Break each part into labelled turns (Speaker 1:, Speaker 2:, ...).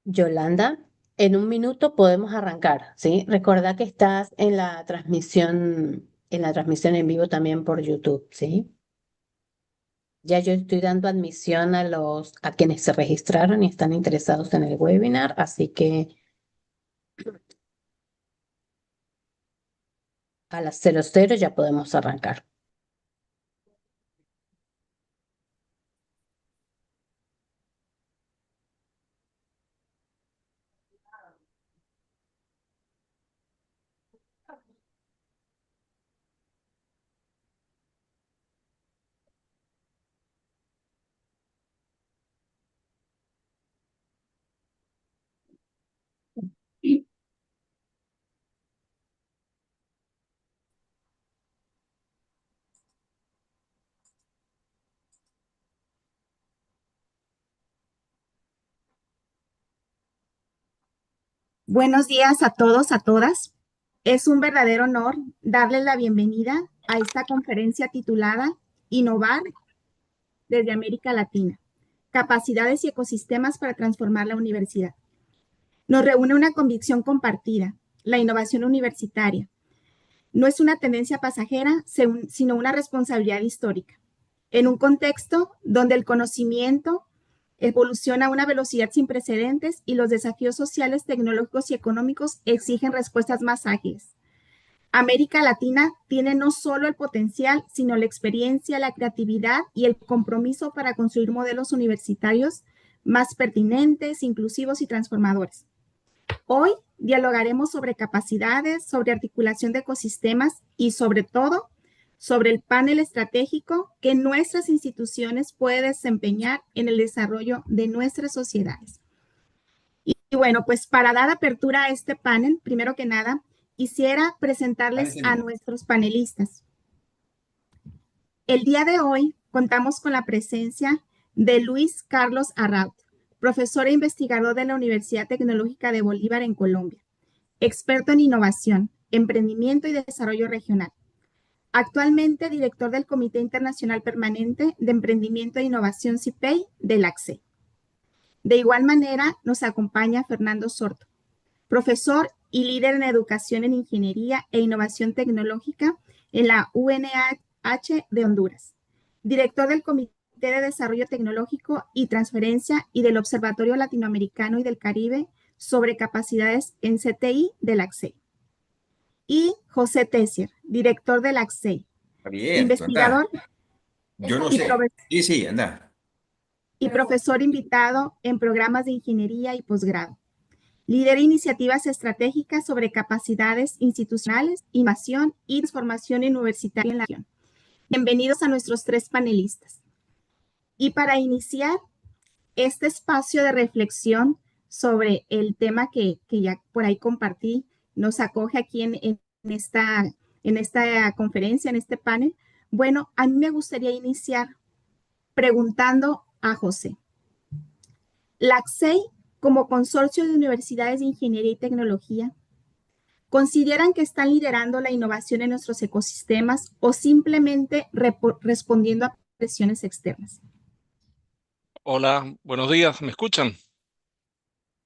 Speaker 1: Yolanda, en un minuto podemos arrancar, ¿sí? Recuerda que estás en la transmisión en vivo también por YouTube, ¿sí? Ya yo estoy dando admisión a quienes se registraron y están interesados en el webinar, así que a las 00 ya podemos arrancar.
Speaker 2: Buenos días a todos, a todas. Es un verdadero honor darles la bienvenida a esta conferencia titulada Innovar desde América Latina, capacidades y ecosistemas para transformar la universidad. Nos reúne una convicción compartida, la innovación universitaria. No es una tendencia pasajera, sino una responsabilidad histórica. En un contexto donde el conocimiento evoluciona a una velocidad sin precedentes y los desafíos sociales, tecnológicos y económicos exigen respuestas más ágiles. América Latina tiene no solo el potencial, sino la experiencia, la creatividad y el compromiso para construir modelos universitarios más pertinentes, inclusivos y transformadores. Hoy dialogaremos sobre capacidades, sobre articulación de ecosistemas y sobre todo sobre el panel estratégico que nuestras instituciones pueden desempeñar en el desarrollo de nuestras sociedades. Y bueno, pues para dar apertura a este panel, primero que nada, quisiera presentarles a nuestros panelistas. El día de hoy contamos con la presencia de Luis Carlos Arraut, profesor e investigador de la Universidad Tecnológica de Bolívar en Colombia, experto en innovación, emprendimiento y desarrollo regional. Actualmente director del Comité Internacional Permanente de Emprendimiento e Innovación CIPEI del ACCE. De igual manera, nos acompaña Fernando Sorto, profesor y líder en educación en ingeniería e innovación tecnológica en la UNH de Honduras, director del Comité de Desarrollo Tecnológico y Transferencia y del Observatorio Latinoamericano y del Caribe sobre capacidades en CTI del ACCE. Y José Tessier, director del ACCE,
Speaker 3: Abierto, anda.
Speaker 2: investigador
Speaker 3: Yo no
Speaker 2: y,
Speaker 3: sé. Sí, sí, anda.
Speaker 2: y profesor invitado en programas de ingeniería y posgrado. Lidera iniciativas estratégicas sobre capacidades institucionales, innovación y transformación universitaria en la región. Bienvenidos a nuestros tres panelistas. Y para iniciar este espacio de reflexión sobre el tema que ya por ahí compartí, nos acoge aquí en esta conferencia, en este panel. Bueno, a mí me gustaría iniciar preguntando a José. La ACCEI, como consorcio de universidades de ingeniería y tecnología, ¿consideran que están liderando la innovación en nuestros ecosistemas o simplemente respondiendo a presiones externas?
Speaker 4: Hola, buenos días, ¿me escuchan?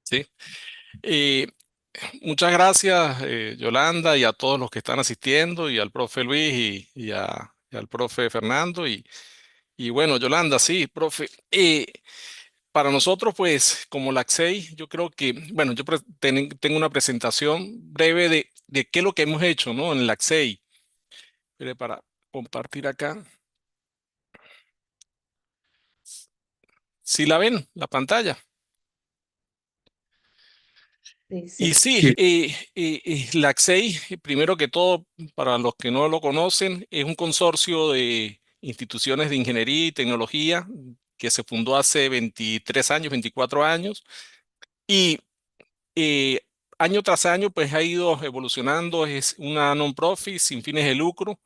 Speaker 4: Sí. Eh, Muchas gracias, Yolanda, y a todos los que están asistiendo, y al profe Luis y al profe Fernando. Y bueno, Yolanda, sí, profe. Para nosotros, pues, como la ACSEI, yo creo que, bueno, tengo una presentación breve de qué es lo que hemos hecho, ¿no? En la ACSEI. Mire, para compartir acá. ¿Sí la ven, la pantalla?
Speaker 1: Sí,
Speaker 4: Y
Speaker 1: sí.
Speaker 4: sí,
Speaker 3: Sí.
Speaker 4: la ACSEI, primero que todo, para los que no lo conocen, es un consorcio de instituciones de ingeniería y tecnología que se fundó hace 23 años, 24 años, y eh, año tras año pues ha ido evolucionando. Es una non-profit sin fines de lucro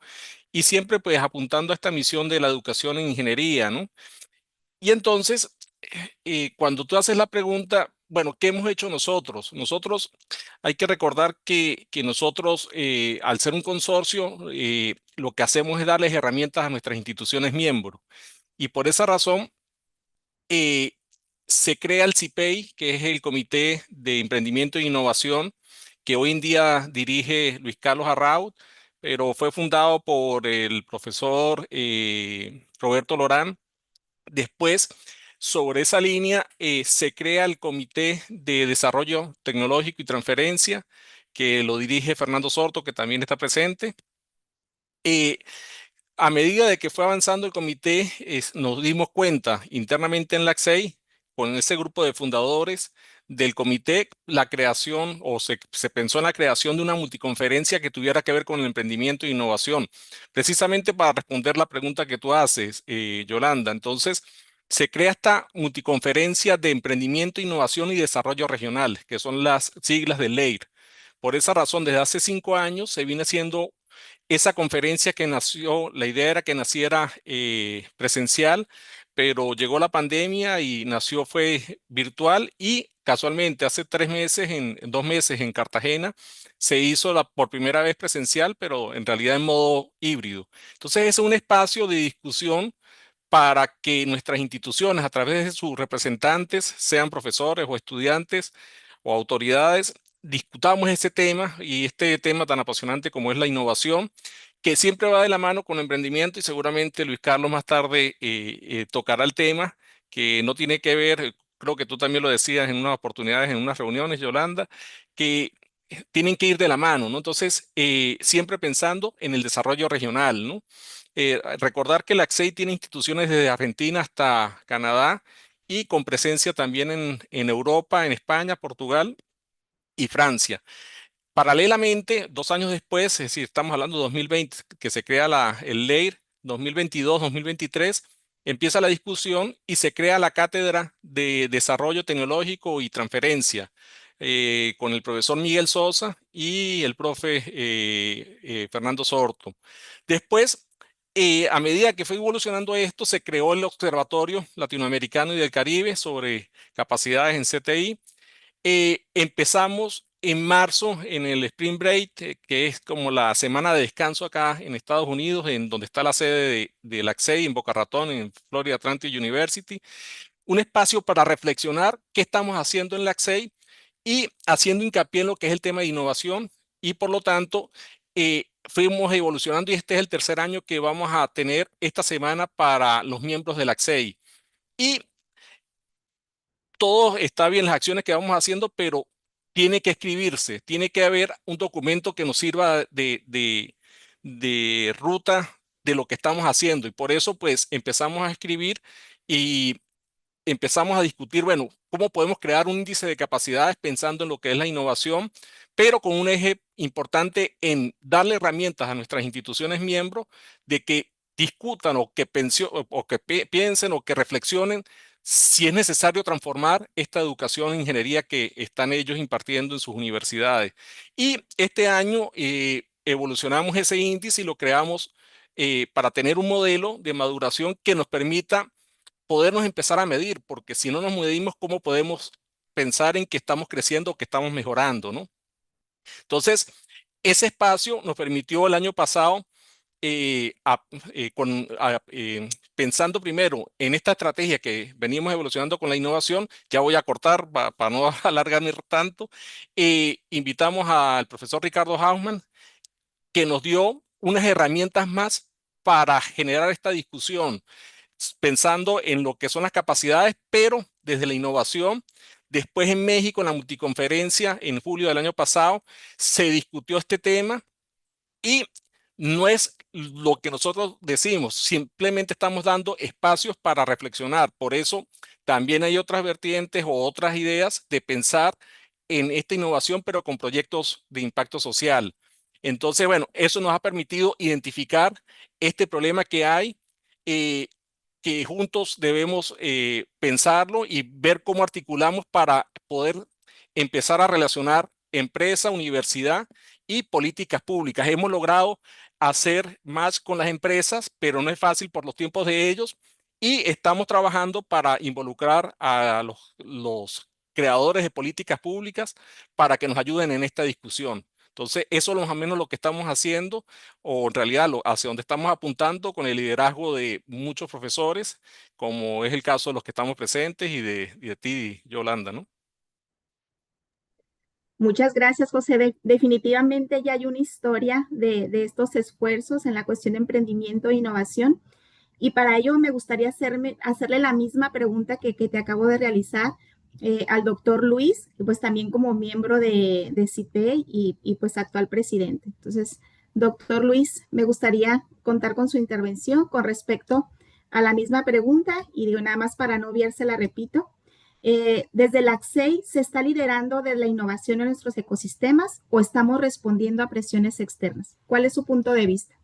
Speaker 4: y siempre pues apuntando a esta misión de la educación en ingeniería, ¿no? Y entonces, cuando tú haces la pregunta, bueno, ¿qué hemos hecho nosotros? Nosotros hay que recordar que nosotros, al ser un consorcio, lo que hacemos es darles herramientas a nuestras instituciones miembros. Y por esa razón, eh, se crea el CIPEI, que es el Comité de Emprendimiento e Innovación, que hoy en día dirige Luis Carlos Arraud, pero fue fundado por el profesor Roberto Lorán. Después, sobre esa línea, se crea el Comité de Desarrollo Tecnológico y Transferencia, que lo dirige Fernando Sorto, que también está presente. Eh, a medida de que fue avanzando el comité, nos dimos cuenta internamente en la ACSEI, con ese grupo de fundadores del comité, la creación o se pensó en la creación de una multiconferencia que tuviera que ver con el emprendimiento e innovación, precisamente para responder la pregunta que tú haces, Yolanda. Entonces, se crea esta multiconferencia de emprendimiento, innovación y desarrollo regional, que son las siglas de LEIR. Por esa razón, desde hace 5 años se viene haciendo esa conferencia que nació, la idea era que naciera presencial, pero llegó la pandemia y nació, fue virtual y casualmente hace 3 meses, en 2 meses en Cartagena, se hizo por primera vez presencial, pero en realidad en modo híbrido. Entonces es un espacio de discusión para que nuestras instituciones, a través de sus representantes, sean profesores o estudiantes o autoridades, discutamos ese tema y este tema tan apasionante como es la innovación, que siempre va de la mano con el emprendimiento y seguramente Luis Carlos más tarde tocará el tema que no tiene que ver, creo que tú también lo decías en unas oportunidades, en unas reuniones, Yolanda, que tienen que ir de la mano, ¿no? Entonces, siempre pensando en el desarrollo regional, ¿no? Recordar que la ACSEI tiene instituciones desde Argentina hasta Canadá y con presencia también en Europa, en España, Portugal y Francia. Paralelamente, 2 años después, es decir, estamos hablando de 2020, que se crea el LEIR, 2022-2023, empieza la discusión y se crea la Cátedra de Desarrollo Tecnológico y Transferencia con el profesor Miguel Sosa y el profe Fernando Sorto. Después, a medida que fue evolucionando esto, se creó el Observatorio Latinoamericano y del Caribe sobre capacidades en CTI. Empezamos en marzo en el Spring Break, que es como la semana de descanso acá en Estados Unidos, en donde está la sede de la ACSEI en Boca Ratón, en Florida Atlantic University. Un espacio para reflexionar qué estamos haciendo en la ACSEI y haciendo hincapié en lo que es el tema de innovación y por lo tanto fuimos evolucionando y este es el tercer año que vamos a tener esta semana para los miembros de la ACSEI. Y todo está bien las acciones que vamos haciendo, pero tiene que escribirse, tiene que haber un documento que nos sirva de ruta de lo que estamos haciendo. Y por eso, pues, empezamos a escribir y empezamos a discutir, bueno, cómo podemos crear un índice de capacidades pensando en lo que es la innovación, pero con un eje importante en darle herramientas a nuestras instituciones miembros de que discutan o que piensen o que reflexionen si es necesario transformar esta educación en ingeniería que están ellos impartiendo en sus universidades. Y este año evolucionamos ese índice y lo creamos para tener un modelo de maduración que nos permita podernos empezar a medir, porque si no nos medimos, ¿cómo podemos pensar en que estamos creciendo o que estamos mejorando, ¿no? Entonces, ese espacio nos permitió el año pasado, pensando primero en esta estrategia que venimos evolucionando con la innovación, ya voy a cortar para no alargarme tanto, invitamos al profesor Ricardo Hausmann, que nos dio unas herramientas más para generar esta discusión pensando en lo que son las capacidades, pero desde la innovación. Después en México, en la multiconferencia, en julio del año pasado, se discutió este tema y no es lo que nosotros decimos, simplemente estamos dando espacios para reflexionar. Por eso también hay otras vertientes o otras ideas de pensar en esta innovación, pero con proyectos de impacto social. Entonces, bueno, eso nos ha permitido identificar este problema que hay, eh, que juntos debemos pensarlo y ver cómo articulamos para poder empezar a relacionar empresa, universidad y políticas públicas. Hemos logrado hacer más con las empresas, pero no es fácil por los tiempos de ellos y estamos trabajando para involucrar a los creadores de políticas públicas para que nos ayuden en esta discusión. Entonces, eso es más o menos lo que estamos haciendo, o en realidad hacia donde estamos apuntando con el liderazgo de muchos profesores, como es el caso de los que estamos presentes y de ti, Yolanda, ¿no?
Speaker 2: Muchas gracias, José. Definitivamente ya hay una historia de estos esfuerzos en la cuestión de emprendimiento e innovación. Y para ello me gustaría hacerle la misma pregunta que te acabo de realizar al doctor Luis, pues también como miembro de CIPEI y pues actual presidente. Entonces, doctor Luis, me gustaría contar con su intervención con respecto a la misma pregunta y digo nada más para no obviarse, la repito. Desde la ACSEI, ¿se está liderando de la innovación en nuestros ecosistemas o estamos respondiendo a presiones externas? ¿Cuál es su punto de vista?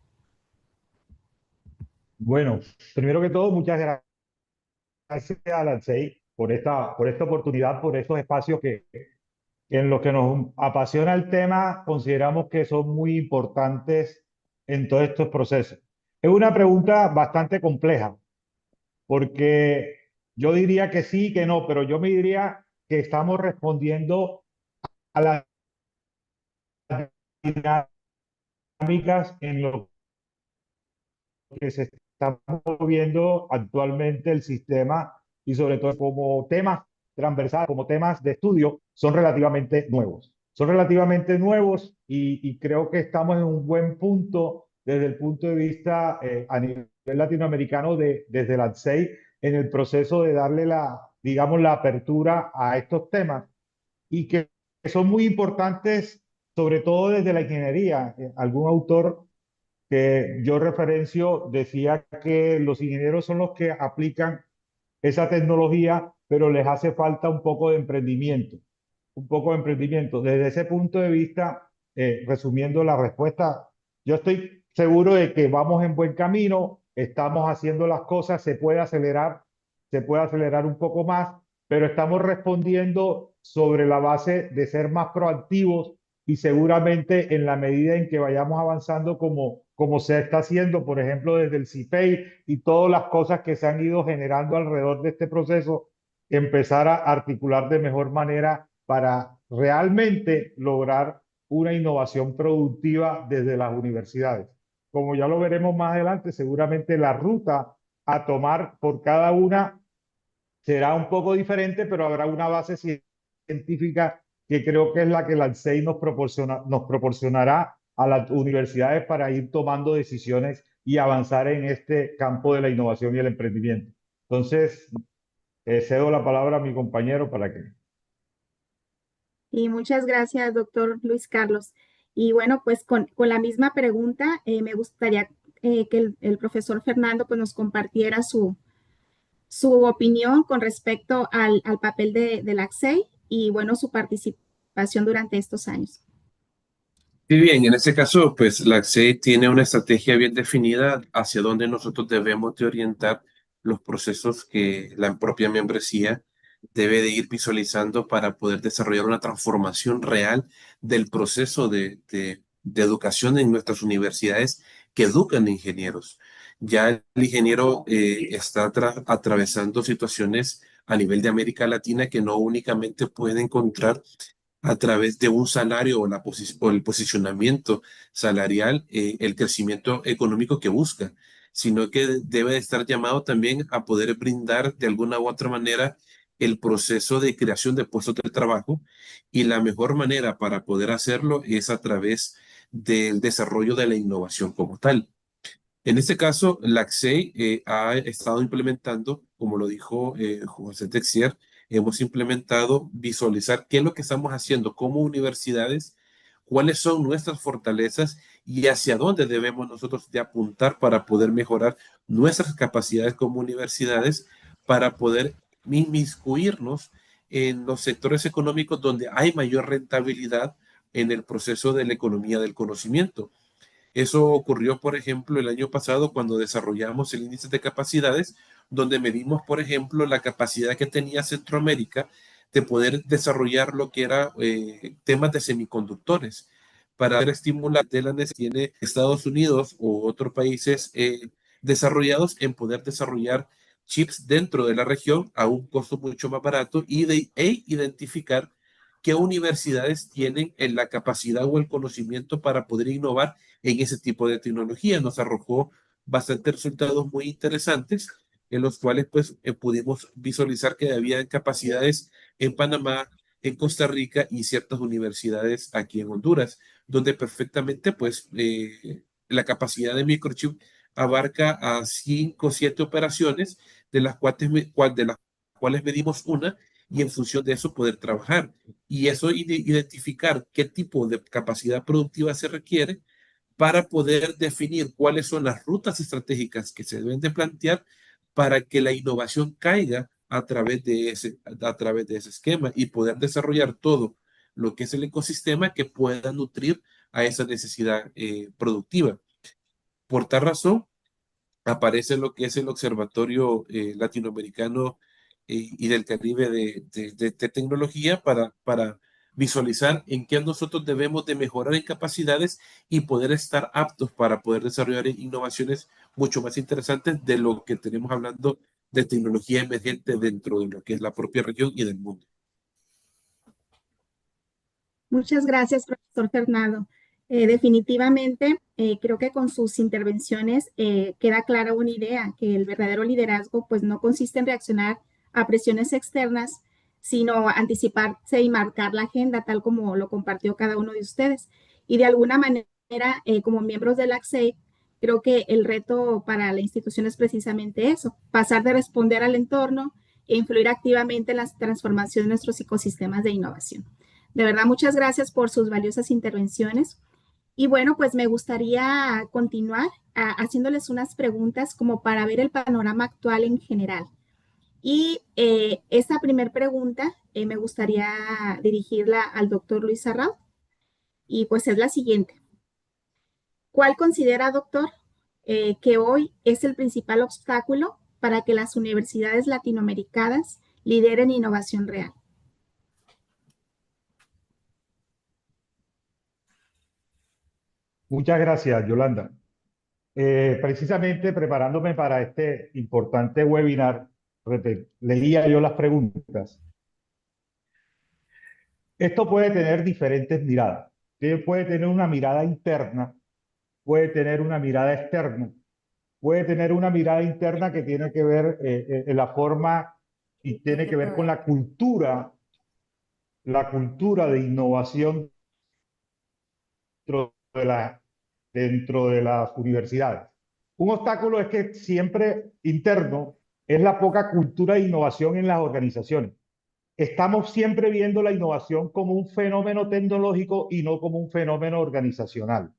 Speaker 5: Bueno, primero que todo, muchas gracias a la ANSEI por esta oportunidad, por estos espacios que en los que nos apasiona el tema, consideramos que son muy importantes en todos estos procesos. Es una pregunta bastante compleja, porque yo diría que sí, que no, pero yo me diría que estamos respondiendo a las dinámicas en lo que se está moviendo actualmente el sistema y sobre todo como temas transversales, como temas de estudio, son relativamente nuevos. Son relativamente nuevos y creo que estamos en un buen punto desde el punto de vista a nivel latinoamericano desde la ANSEI en el proceso de darle digamos, la apertura a estos temas y que son muy importantes, sobre todo desde la ingeniería. Algún autor que yo referencio decía que los ingenieros son los que aplican esa tecnología, pero les hace falta un poco de emprendimiento, un poco de emprendimiento. Desde ese punto de vista, resumiendo la respuesta, yo estoy seguro de que vamos en buen camino, estamos haciendo las cosas, se puede acelerar un poco más, pero estamos respondiendo sobre la base de ser más proactivos y seguramente en la medida en que vayamos avanzando como se está haciendo, por ejemplo, desde el CIPEI y todas las cosas que se han ido generando alrededor de este proceso, empezar a articular de mejor manera para realmente lograr una innovación productiva desde las universidades. Como ya lo veremos más adelante, seguramente la ruta a tomar por cada una será un poco diferente, pero habrá una base científica que creo que es la que la ANSEI nos proporcionará a las universidades para ir tomando decisiones y avanzar en este campo de la innovación y el emprendimiento. Entonces, cedo la palabra a mi compañero para que...
Speaker 2: Y muchas gracias, doctor Luis Carlos. Y bueno, pues con la misma pregunta, me gustaría que el profesor Fernando pues, nos compartiera su opinión con respecto al papel de la ACSEI y bueno, su participación durante estos años.
Speaker 6: Sí, bien, en este caso, pues la ACSEI tiene una estrategia bien definida hacia dónde nosotros debemos de orientar los procesos que la propia membresía debe de ir visualizando para poder desarrollar una transformación real del proceso de educación en nuestras universidades que educan ingenieros. Ya el ingeniero está atravesando situaciones a nivel de América Latina que no únicamente puede encontrar a través de un salario o el posicionamiento salarial, el crecimiento económico que busca, sino que debe de estar llamado también a poder brindar de alguna u otra manera el proceso de creación de puestos de trabajo y la mejor manera para poder hacerlo es a través del desarrollo de la innovación como tal. En este caso, la ACSEI ha estado implementando, como lo dijo José Texier, hemos implementado visualizar qué es lo que estamos haciendo como universidades, cuáles son nuestras fortalezas y hacia dónde debemos nosotros de apuntar para poder mejorar nuestras capacidades como universidades, para poder inmiscuirnos en los sectores económicos donde hay mayor rentabilidad en el proceso de la economía del conocimiento. Eso ocurrió, por ejemplo, el año pasado cuando desarrollamos el índice de capacidades, donde medimos, por ejemplo, la capacidad que tenía Centroamérica de poder desarrollar lo que era temas de semiconductores para estimular de la necesidad que tiene Estados Unidos u otros países desarrollados en poder desarrollar chips dentro de la región a un costo mucho más barato e identificar qué universidades tienen la capacidad o el conocimiento para poder innovar en ese tipo de tecnología. Nos arrojó bastantes resultados muy interesantes, en los cuales pues pudimos visualizar que había capacidades en Panamá, en Costa Rica y ciertas universidades aquí en Honduras, donde perfectamente pues la capacidad de microchip abarca a 5 o 7 operaciones, de las cuales medimos una y en función de eso poder trabajar. Y eso identificar qué tipo de capacidad productiva se requiere para poder definir cuáles son las rutas estratégicas que se deben de plantear para que la innovación caiga a través de ese esquema y poder desarrollar todo lo que es el ecosistema que pueda nutrir a esa necesidad productiva. Por tal razón, aparece lo que es el Observatorio Latinoamericano y del Caribe de Tecnología para visualizar en qué nosotros debemos de mejorar en capacidades y poder estar aptos para poder desarrollar innovaciones mucho más interesantes de lo que tenemos hablando de tecnología emergente dentro de lo que es la propia región y del mundo.
Speaker 2: Muchas gracias, profesor Fernando. Definitivamente, creo que con sus intervenciones queda clara una idea, que el verdadero liderazgo pues no consiste en reaccionar a presiones externas, sino anticiparse y marcar la agenda, tal como lo compartió cada uno de ustedes. Y de alguna manera, como miembros de la ACSEI, creo que el reto para la institución es precisamente eso, pasar de responder al entorno e influir activamente en la transformación de nuestros ecosistemas de innovación. De verdad, muchas gracias por sus valiosas intervenciones. Y bueno, pues me gustaría continuar haciéndoles unas preguntas como para ver el panorama actual en general. Y esta primera pregunta me gustaría dirigirla al doctor Luis Arrau. Y pues es la siguiente. ¿Cuál considera, doctor, que hoy es el principal obstáculo para que las universidades latinoamericanas lideren innovación real?
Speaker 5: Muchas gracias, Yolanda. Precisamente preparándome para este importante webinar, leía yo las preguntas. Esto puede tener diferentes miradas. Puede tener una mirada interna, puede tener una mirada externa, puede tener una mirada interna que tiene que ver en la forma y tiene que ver con la cultura de innovación dentro de las universidades. Un obstáculo es que siempre interno es la poca cultura de innovación en las organizaciones. Estamos siempre viendo la innovación como un fenómeno tecnológico y no como un fenómeno organizacional.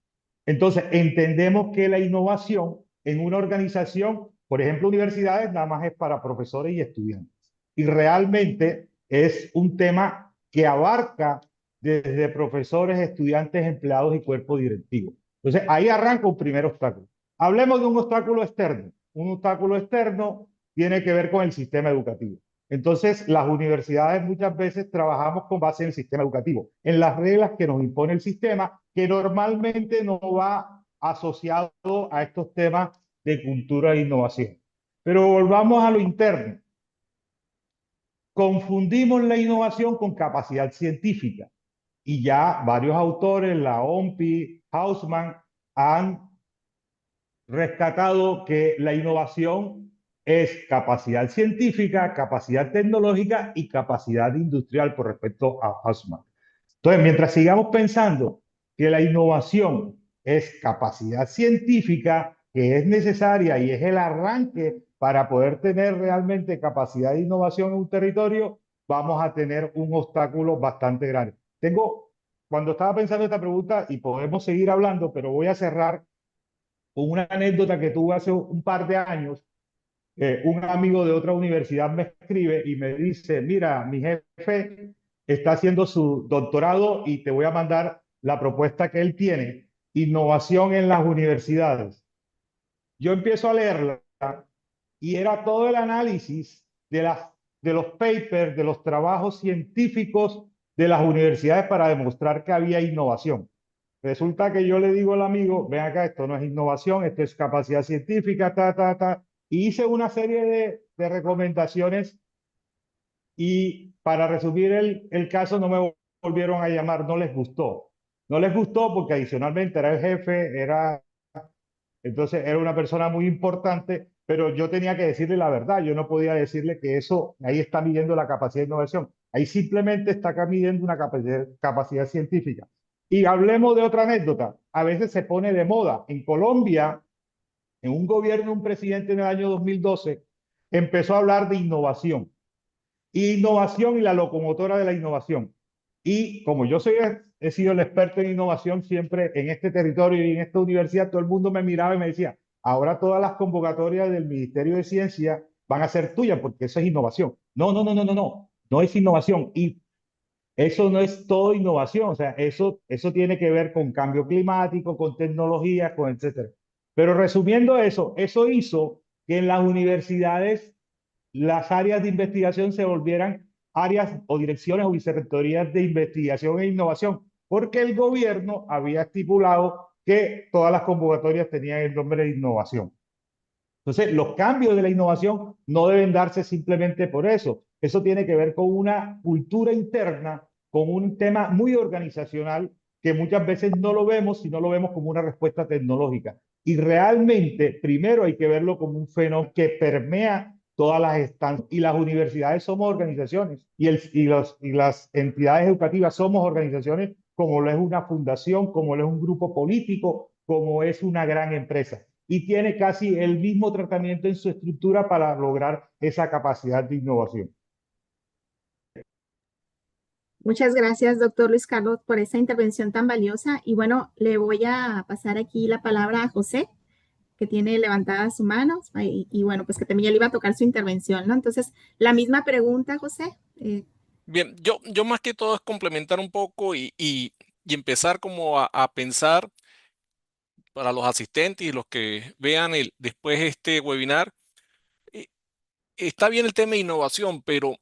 Speaker 5: Entonces, entendemos que la innovación en una organización, por ejemplo, universidades, nada más es para profesores y estudiantes. Y realmente es un tema que abarca desde profesores, estudiantes, empleados y cuerpo directivo. Entonces, ahí arranca un primer obstáculo. Hablemos de un obstáculo externo. Un obstáculo externo tiene que ver con el sistema educativo. Entonces, las universidades muchas veces trabajamos con base en el sistema educativo, en las reglas que nos impone el sistema, que normalmente no va asociado a estos temas de cultura e innovación. Pero volvamos a lo interno. Confundimos la innovación con capacidad científica y ya varios autores, la OMPI, Hausman, han rescatado que la innovación es capacidad científica, capacidad tecnológica y capacidad industrial por respecto a Hausman. Entonces, mientras sigamos pensando que la innovación es capacidad científica, que es necesaria y es el arranque para poder tener realmente capacidad de innovación en un territorio, vamos a tener un obstáculo bastante grande. Cuando estaba pensando esta pregunta, y podemos seguir hablando, pero voy a cerrar con una anécdota que tuve hace un par de años. Un amigo de otra universidad me escribe y me dice, mira, mi jefe está haciendo su doctorado y te voy a mandar la propuesta que él tiene, innovación en las universidades. Yo empiezo a leerla y era todo el análisis de los papers, de los trabajos científicos de las universidades para demostrar que había innovación. Resulta que yo le digo al amigo, ven acá, esto no es innovación, esto es capacidad científica, y hice una serie de recomendaciones y para resumir el caso no me voy volvieron a llamar, no les gustó. No les gustó porque adicionalmente era el jefe, entonces era una persona muy importante, pero yo tenía que decirle la verdad. Yo no podía decirle que eso, ahí está midiendo la capacidad de innovación. Ahí simplemente está acá midiendo una capacidad científica. Y hablemos de otra anécdota. A veces se pone de moda. En Colombia, en un gobierno, un presidente en el año 2012 empezó a hablar de innovación. Innovación y la locomotora de la innovación. Y como yo he sido el experto en innovación siempre en este territorio y en esta universidad, todo el mundo me miraba y me decía, ahora todas las convocatorias del Ministerio de Ciencia van a ser tuyas porque eso es innovación. No, no, no, no, no, no, no es innovación. Y eso no es todo innovación, o sea, eso tiene que ver con cambio climático, con tecnología, con etcétera. Pero resumiendo eso hizo que en las universidades las áreas de investigación se volvieran áreas o direcciones o vicerrectorías de investigación e innovación, porque el gobierno había estipulado que todas las convocatorias tenían el nombre de innovación. Entonces, los cambios de la innovación no deben darse simplemente por eso. Eso tiene que ver con una cultura interna, con un tema muy organizacional que muchas veces no lo vemos, sino lo vemos como una respuesta tecnológica. Y realmente, primero hay que verlo como un fenómeno que permea todas las estancias. Y las universidades somos organizaciones y las entidades educativas somos organizaciones como lo es una fundación, como lo es un grupo político, como es una gran empresa. Y tiene casi el mismo tratamiento en su estructura para lograr esa capacidad de innovación.
Speaker 2: Muchas gracias, doctor Luis Carlos, por esa intervención tan valiosa. Y bueno, le voy a pasar aquí la palabra a José, que tiene levantada su mano. Y bueno, pues que también ya le iba a tocar su intervención, ¿no? Entonces, la misma pregunta, José.
Speaker 4: Bien, yo más que todo es complementar un poco y empezar como a pensar para los asistentes y los que vean después este webinar. eh, Está bien el tema de innovación, pero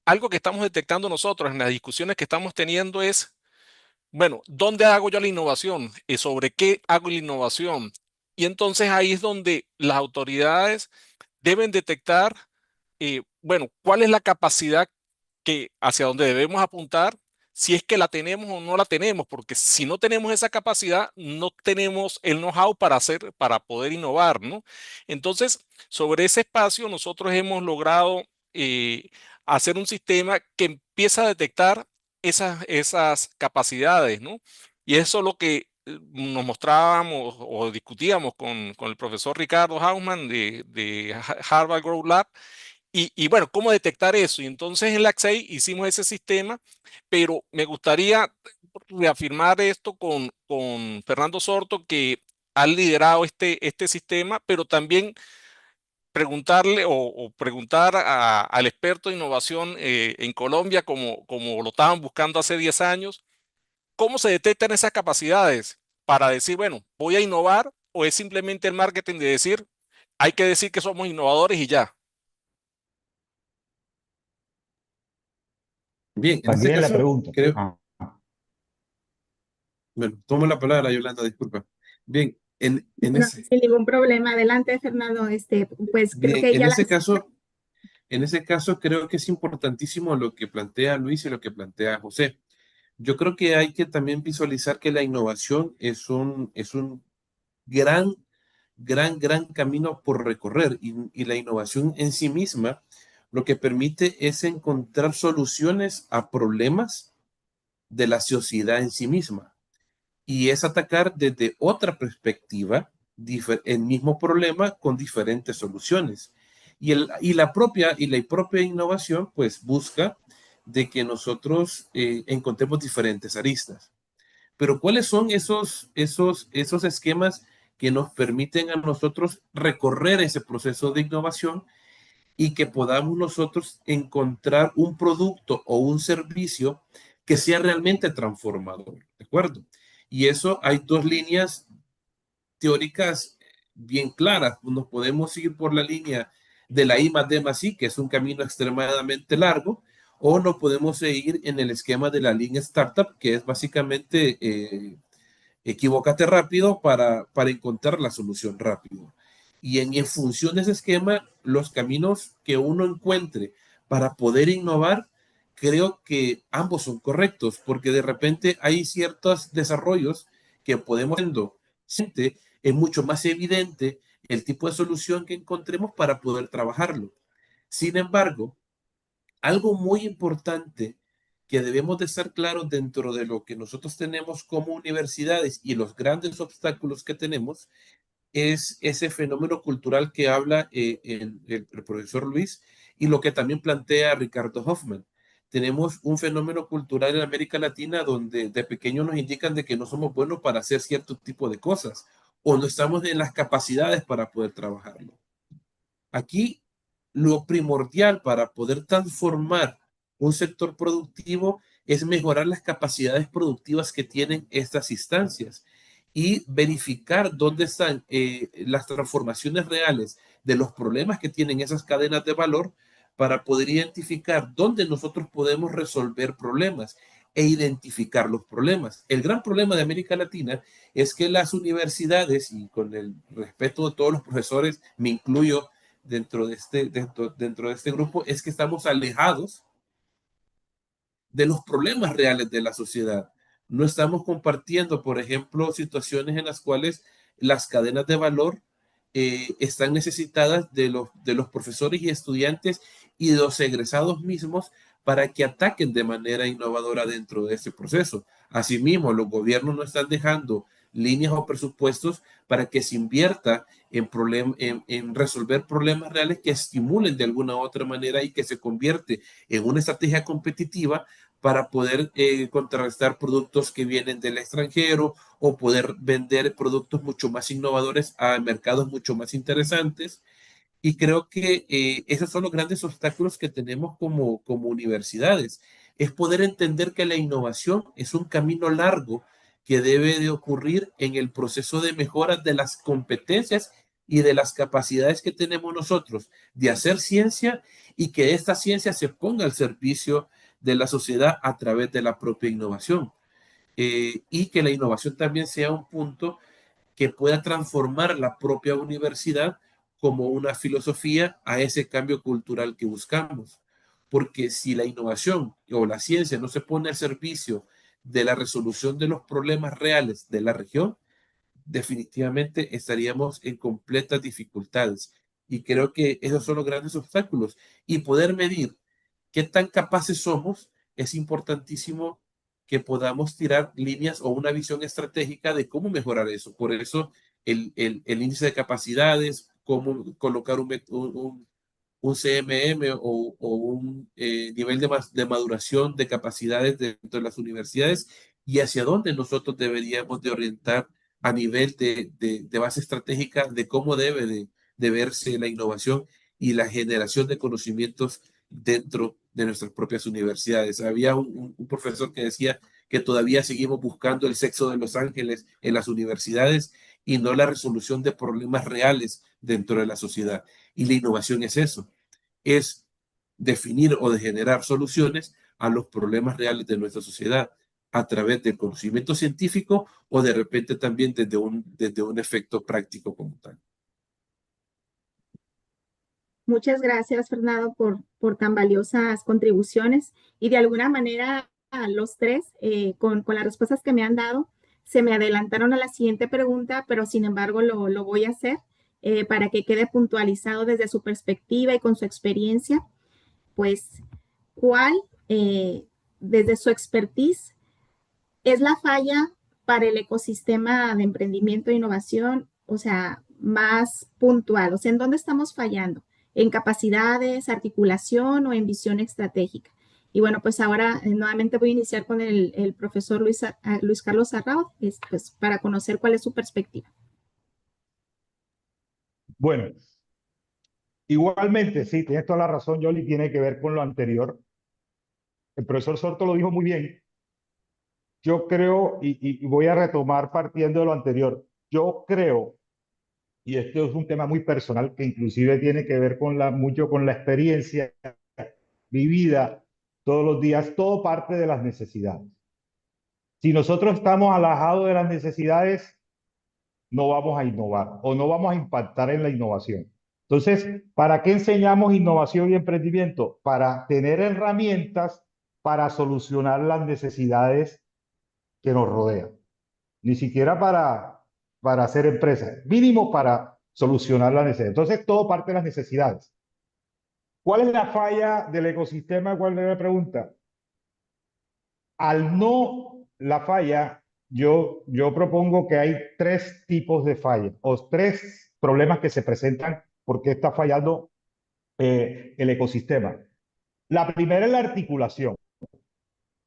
Speaker 4: algo que estamos detectando nosotros en las discusiones que estamos teniendo es, bueno, ¿dónde hago yo la innovación? ¿Sobre qué hago la innovación? Y entonces ahí es donde las autoridades deben detectar, bueno, cuál es la capacidad hacia donde debemos apuntar, si es que la tenemos o no la tenemos, porque si no tenemos esa capacidad, no tenemos el know-how para poder innovar, ¿no? Entonces, sobre ese espacio, nosotros hemos logrado hacer un sistema que empieza a detectar esas capacidades, ¿no? Y eso es lo que nos mostrábamos o discutíamos con el profesor Ricardo Hausmann de Harvard Growth Lab. Y bueno, ¿cómo detectar eso? Y entonces en la ACSEI hicimos ese sistema, pero me gustaría reafirmar esto con Fernando Sorto, que ha liderado este sistema, pero también preguntarle o preguntar al experto de innovación en Colombia, como lo estaban buscando hace 10 años, ¿cómo se detectan esas capacidades para decir, bueno, voy a innovar o es simplemente el marketing de decir, hay que decir que somos innovadores y ya?
Speaker 6: Bien, en este
Speaker 5: También la
Speaker 6: caso,
Speaker 5: pregunta.
Speaker 6: creo, bueno, tomo la palabra, Yolanda, disculpa. Bien, en
Speaker 2: No,
Speaker 6: ese,
Speaker 2: sin ningún problema. Adelante, Fernando. Pues creo
Speaker 6: bien,
Speaker 2: que ya la...
Speaker 6: en ese caso creo que es importantísimo lo que plantea Luis y lo que plantea José. Yo creo que hay que también visualizar que la innovación es un gran, gran camino por recorrer y la innovación en sí misma lo que permite es encontrar soluciones a problemas de la sociedad en sí misma y es atacar desde otra perspectiva el mismo problema con diferentes soluciones. Y la propia innovación pues busca de que nosotros encontremos diferentes aristas. Pero ¿cuáles son esos esquemas que nos permiten a nosotros recorrer ese proceso de innovación y que podamos nosotros encontrar un producto o un servicio que sea realmente transformador? ¿De acuerdo? Y eso hay dos líneas teóricas bien claras. Nos podemos ir por la línea de la I más D más I, que es un camino extremadamente largo, o nos podemos ir en el esquema de la línea startup, que es básicamente equivócate rápido para encontrar la solución rápido. Y en función de ese esquema, los caminos que uno encuentre para poder innovar creo que ambos son correctos, porque de repente hay ciertos desarrollos que podemos hacer, es mucho más evidente el tipo de solución que encontremos para poder trabajarlo. Sin embargo, algo muy importante que debemos de estar claros dentro de lo que nosotros tenemos como universidades y los grandes obstáculos que tenemos es ese fenómeno cultural que habla el profesor Luis y lo que también plantea Ricardo Hoffman. Tenemos un fenómeno cultural en América Latina donde de pequeños nos indican de que no somos buenos para hacer cierto tipo de cosas o no estamos en las capacidades para poder trabajarlo. Aquí lo primordial para poder transformar un sector productivo es mejorar las capacidades productivas que tienen estas instancias y verificar dónde están las transformaciones reales de los problemas que tienen esas cadenas de valor para poder identificar dónde nosotros podemos resolver problemas e identificar los problemas. El gran problema de América Latina es que las universidades, y con el respeto de todos los profesores, me incluyo dentro de este grupo, es que estamos alejados de los problemas reales de la sociedad. No estamos compartiendo, por ejemplo, situaciones en las cuales las cadenas de valor están necesitadas de los profesores y estudiantes y de los egresados mismos para que ataquen de manera innovadora dentro de este proceso. Asimismo, los gobiernos no están dejando líneas o presupuestos para que se invierta en resolver problemas reales que estimulen de alguna u otra manera y que se convierte en una estrategia competitiva para poder contrarrestar productos que vienen del extranjero o poder vender productos mucho más innovadores a mercados mucho más interesantes. Y creo que esos son los grandes obstáculos que tenemos como universidades. Es poder entender que la innovación es un camino largo que debe de ocurrir en el proceso de mejora de las competencias y de las capacidades que tenemos nosotros de hacer ciencia y que esta ciencia se ponga al servicio de la sociedad a través de la propia innovación. Y que la innovación también sea un punto que pueda transformar la propia universidad como una filosofía a ese cambio cultural que buscamos. Porque si la innovación o la ciencia no se pone al servicio de la resolución de los problemas reales de la región, definitivamente estaríamos en completas dificultades. Y creo que esos son los grandes obstáculos. Y poder medir qué tan capaces somos es importantísimo que podamos tirar líneas o una visión estratégica de cómo mejorar eso. Por eso el índice de capacidades, cómo colocar un CMM o un nivel de maduración de capacidades dentro de las universidades y hacia dónde nosotros deberíamos de orientar a nivel de base estratégica de cómo debe de verse la innovación y la generación de conocimientos dentro de nuestras propias universidades. Había un profesor que decía que todavía seguimos buscando el sexo de los ángeles en las universidades y no la resolución de problemas reales dentro de la sociedad. Y la innovación es eso, es definir o de generar soluciones a los problemas reales de nuestra sociedad a través del conocimiento científico o de repente también desde un efecto práctico como tal.
Speaker 2: Muchas gracias, Fernando, por tan valiosas contribuciones y de alguna manera a los tres, con las respuestas que me han dado, se me adelantaron a la siguiente pregunta, pero sin embargo lo voy a hacer para que quede puntualizado desde su perspectiva y con su experiencia. Pues, ¿cuál, desde su expertise, es la falla para el ecosistema de emprendimiento e innovación? O sea, más puntual, o sea, ¿en dónde estamos fallando? ¿En capacidades, articulación o en visión estratégica? Y bueno, pues ahora nuevamente voy a iniciar con el profesor Luis Carlos Arrao, pues, para conocer cuál es su perspectiva.
Speaker 5: Bueno, igualmente, sí, tienes toda la razón, Yoli, tiene que ver con lo anterior. El profesor Sorto lo dijo muy bien. Yo creo, y voy a retomar partiendo de lo anterior, yo creo, y esto es un tema muy personal que inclusive tiene que ver con mucho con la experiencia vivida todos los días, todo parte de las necesidades. Si nosotros estamos alejados de las necesidades, no vamos a innovar o no vamos a impactar en la innovación. Entonces, ¿para qué enseñamos innovación y emprendimiento? Para tener herramientas para solucionar las necesidades que nos rodean. Ni siquiera para hacer empresas, mínimo para solucionar la necesidad. Entonces, todo parte de las necesidades. ¿Cuál es la falla del ecosistema? ¿Cuál es la pregunta? Al no la falla, yo propongo que hay tres tipos de falla o tres problemas que se presentan porque está fallando el ecosistema. La primera es la articulación.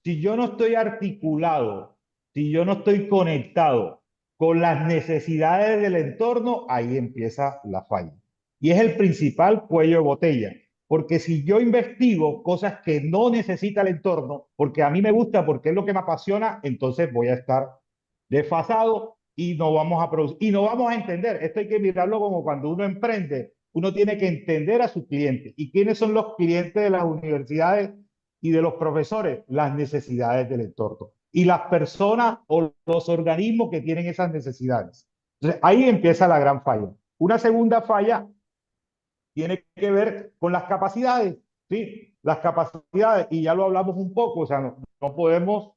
Speaker 5: Si yo no estoy articulado, si yo no estoy conectado con las necesidades del entorno, ahí empieza la falla. Y es el principal cuello de botella. Porque si yo investigo cosas que no necesita el entorno, porque a mí me gusta, porque es lo que me apasiona, entonces voy a estar desfasado y no vamos a producir, y no vamos a entender. Esto hay que mirarlo como cuando uno emprende. Uno tiene que entender a su cliente. ¿Y quiénes son los clientes de las universidades y de los profesores? Las necesidades del entorno. Y las personas o los organismos que tienen esas necesidades. Entonces, ahí empieza la gran falla. Una segunda falla tiene que ver con las capacidades, ¿sí? Las capacidades, y ya lo hablamos un poco, o sea, no podemos, o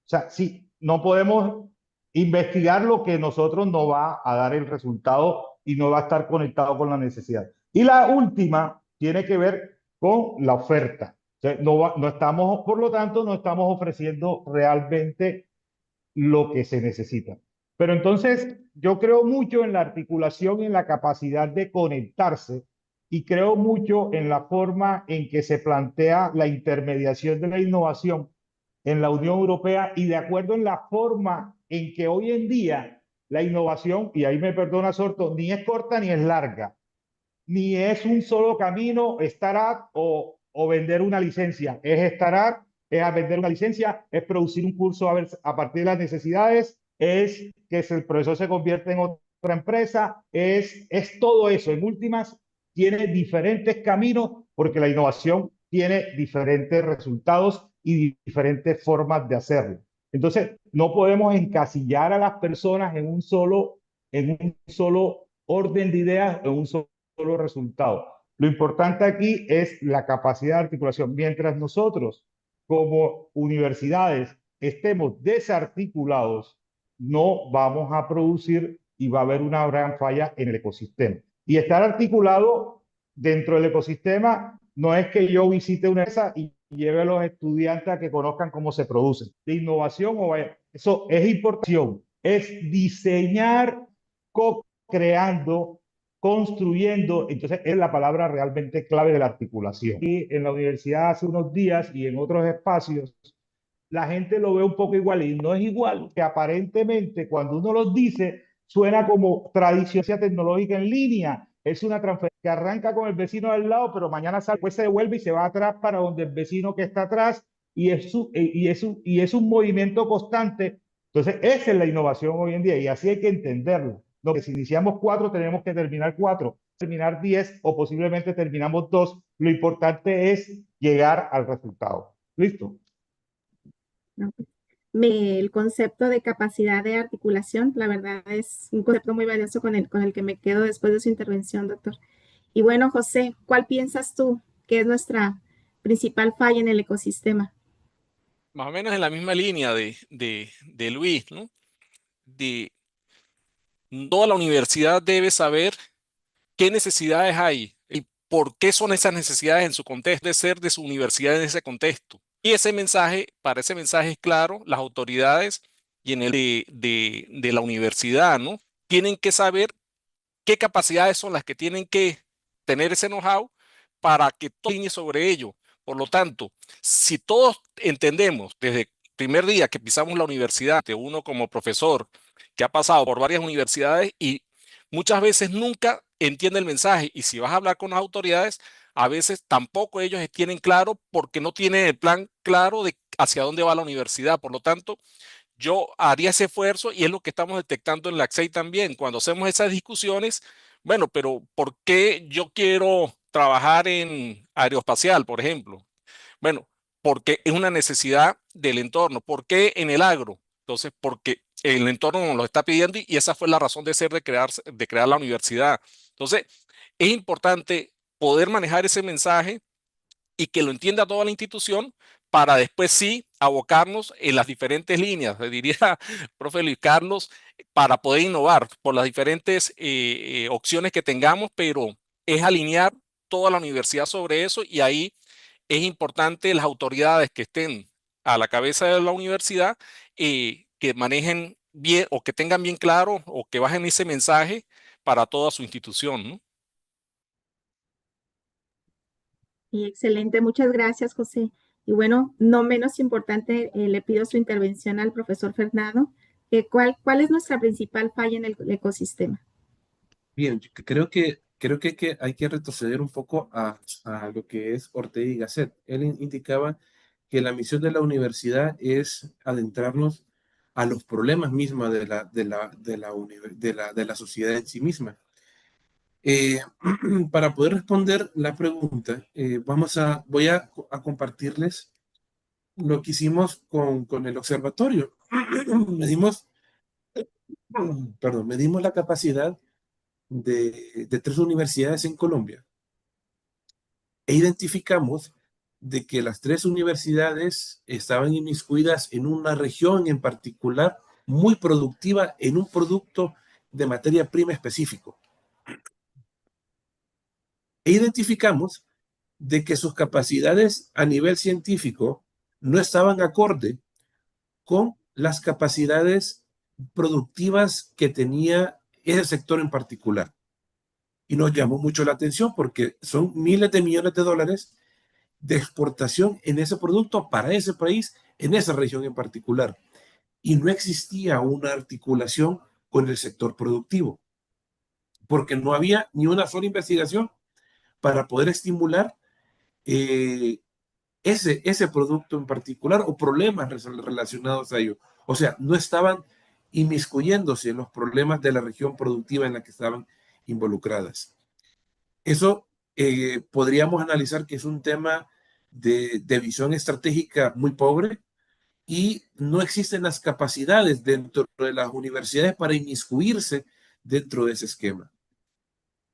Speaker 5: sea, sí, no podemos investigar lo que nosotros no va a dar el resultado y no va a estar conectado con la necesidad. Y la última tiene que ver con la oferta. O sea, no estamos, por lo tanto, no estamos ofreciendo realmente lo que se necesita. Pero entonces yo creo mucho en la articulación y en la capacidad de conectarse y creo mucho en la forma en que se plantea la intermediación de la innovación en la Unión Europea y de acuerdo en la forma en que hoy en día la innovación, y ahí me perdona Sorto, ni es corta ni es larga, ni es un solo camino, startup o vender una licencia. Es startup, es a vender una licencia, es producir un curso a partir de las necesidades, es que el profesor se convierte en otra empresa, es todo eso. En últimas, tiene diferentes caminos porque la innovación tiene diferentes resultados y diferentes formas de hacerlo. Entonces, no podemos encasillar a las personas en un solo orden de ideas, en un solo resultado. Lo importante aquí es la capacidad de articulación. Mientras nosotros, como universidades, estemos desarticulados, no vamos a producir y va a haber una gran falla en el ecosistema. Y estar articulado dentro del ecosistema no es que yo visite una empresa y lleve a los estudiantes a que conozcan cómo se produce. De innovación, eso es importación, es diseñar, co-creando, construyendo. Entonces es la palabra realmente clave de la articulación. Y en la universidad hace unos días y en otros espacios, la gente lo ve un poco igual y no es igual, que aparentemente cuando uno los dice suena como tradición tecnológica en línea. Es una transferencia que arranca con el vecino del lado, pero mañana sale, pues se devuelve y se va atrás para donde el vecino que está atrás y es un movimiento constante. Entonces esa es la innovación hoy en día y así hay que entenderlo. Lo que si iniciamos 4 tenemos que terminar 4, terminar 10 o posiblemente terminamos 2. Lo importante es llegar al resultado. ¿Listo?
Speaker 2: El concepto de capacidad de articulación, la verdad es un concepto muy valioso con el que me quedo después de su intervención, doctor. Y bueno, José, ¿cuál piensas tú que es nuestra principal falla en el ecosistema?
Speaker 4: Más o menos en la misma línea de Luis, ¿no? Toda la universidad debe saber qué necesidades hay y por qué son esas necesidades en su contexto, de ser de su universidad en ese contexto. Y ese mensaje, para ese mensaje es claro, las autoridades y en el de la universidad, ¿no? Tienen que saber qué capacidades son las que tienen que tener ese know-how para que todo línea sobre ello. Por lo tanto, si todos entendemos desde el primer día que pisamos la universidad, de uno como profesor que ha pasado por varias universidades y muchas veces nunca entiende el mensaje, y si vas a hablar con las autoridades, a veces tampoco ellos tienen claro porque no tienen el plan claro de hacia dónde va la universidad. Por lo tanto, yo haría ese esfuerzo y es lo que estamos detectando en la ACSEI también. Cuando hacemos esas discusiones, bueno, pero ¿por qué yo quiero trabajar en aeroespacial, por ejemplo? Bueno, porque es una necesidad del entorno. ¿Por qué en el agro? Entonces, porque el entorno nos lo está pidiendo y esa fue la razón de ser de crear la universidad. Entonces, es importante poder manejar ese mensaje y que lo entienda toda la institución para después sí abocarnos en las diferentes líneas, le diría, profe Luis Carlos, para poder innovar por las diferentes opciones que tengamos, pero es alinear toda la universidad sobre eso y ahí es importante las autoridades que estén a la cabeza de la universidad que manejen bien o que tengan bien claro o que bajen ese mensaje para toda su institución, ¿no?
Speaker 2: Y excelente, muchas gracias, José. Y bueno, no menos importante, le pido su intervención al profesor Fernando. ¿Cuál es nuestra principal falla en el ecosistema?
Speaker 6: Bien, yo creo que hay que retroceder un poco a lo que es Ortega y Gasset. Él indicaba que la misión de la universidad es adentrarnos a los problemas mismos de la sociedad en sí misma. Eh, para poder responder la pregunta, voy a compartirles lo que hicimos con el observatorio. Medimos, medimos la capacidad de 3 universidades en Colombia e identificamos de que las 3 universidades estaban inmiscuidas en una región en particular muy productiva en un producto de materia prima específico. E identificamos de que sus capacidades a nivel científico no estaban acorde con las capacidades productivas que tenía ese sector en particular. Y nos llamó mucho la atención porque son miles de millones de dólares de exportación en ese producto para ese país, en esa región en particular. Y no existía una articulación con el sector productivo, porque no había ni una sola investigación para poder estimular ese producto en particular o problemas relacionados a ello. O sea, no estaban inmiscuyéndose en los problemas de la región productiva en la que estaban involucradas. Eso podríamos analizar que es un tema de visión estratégica muy pobre y no existen las capacidades dentro de las universidades para inmiscuirse dentro de ese esquema.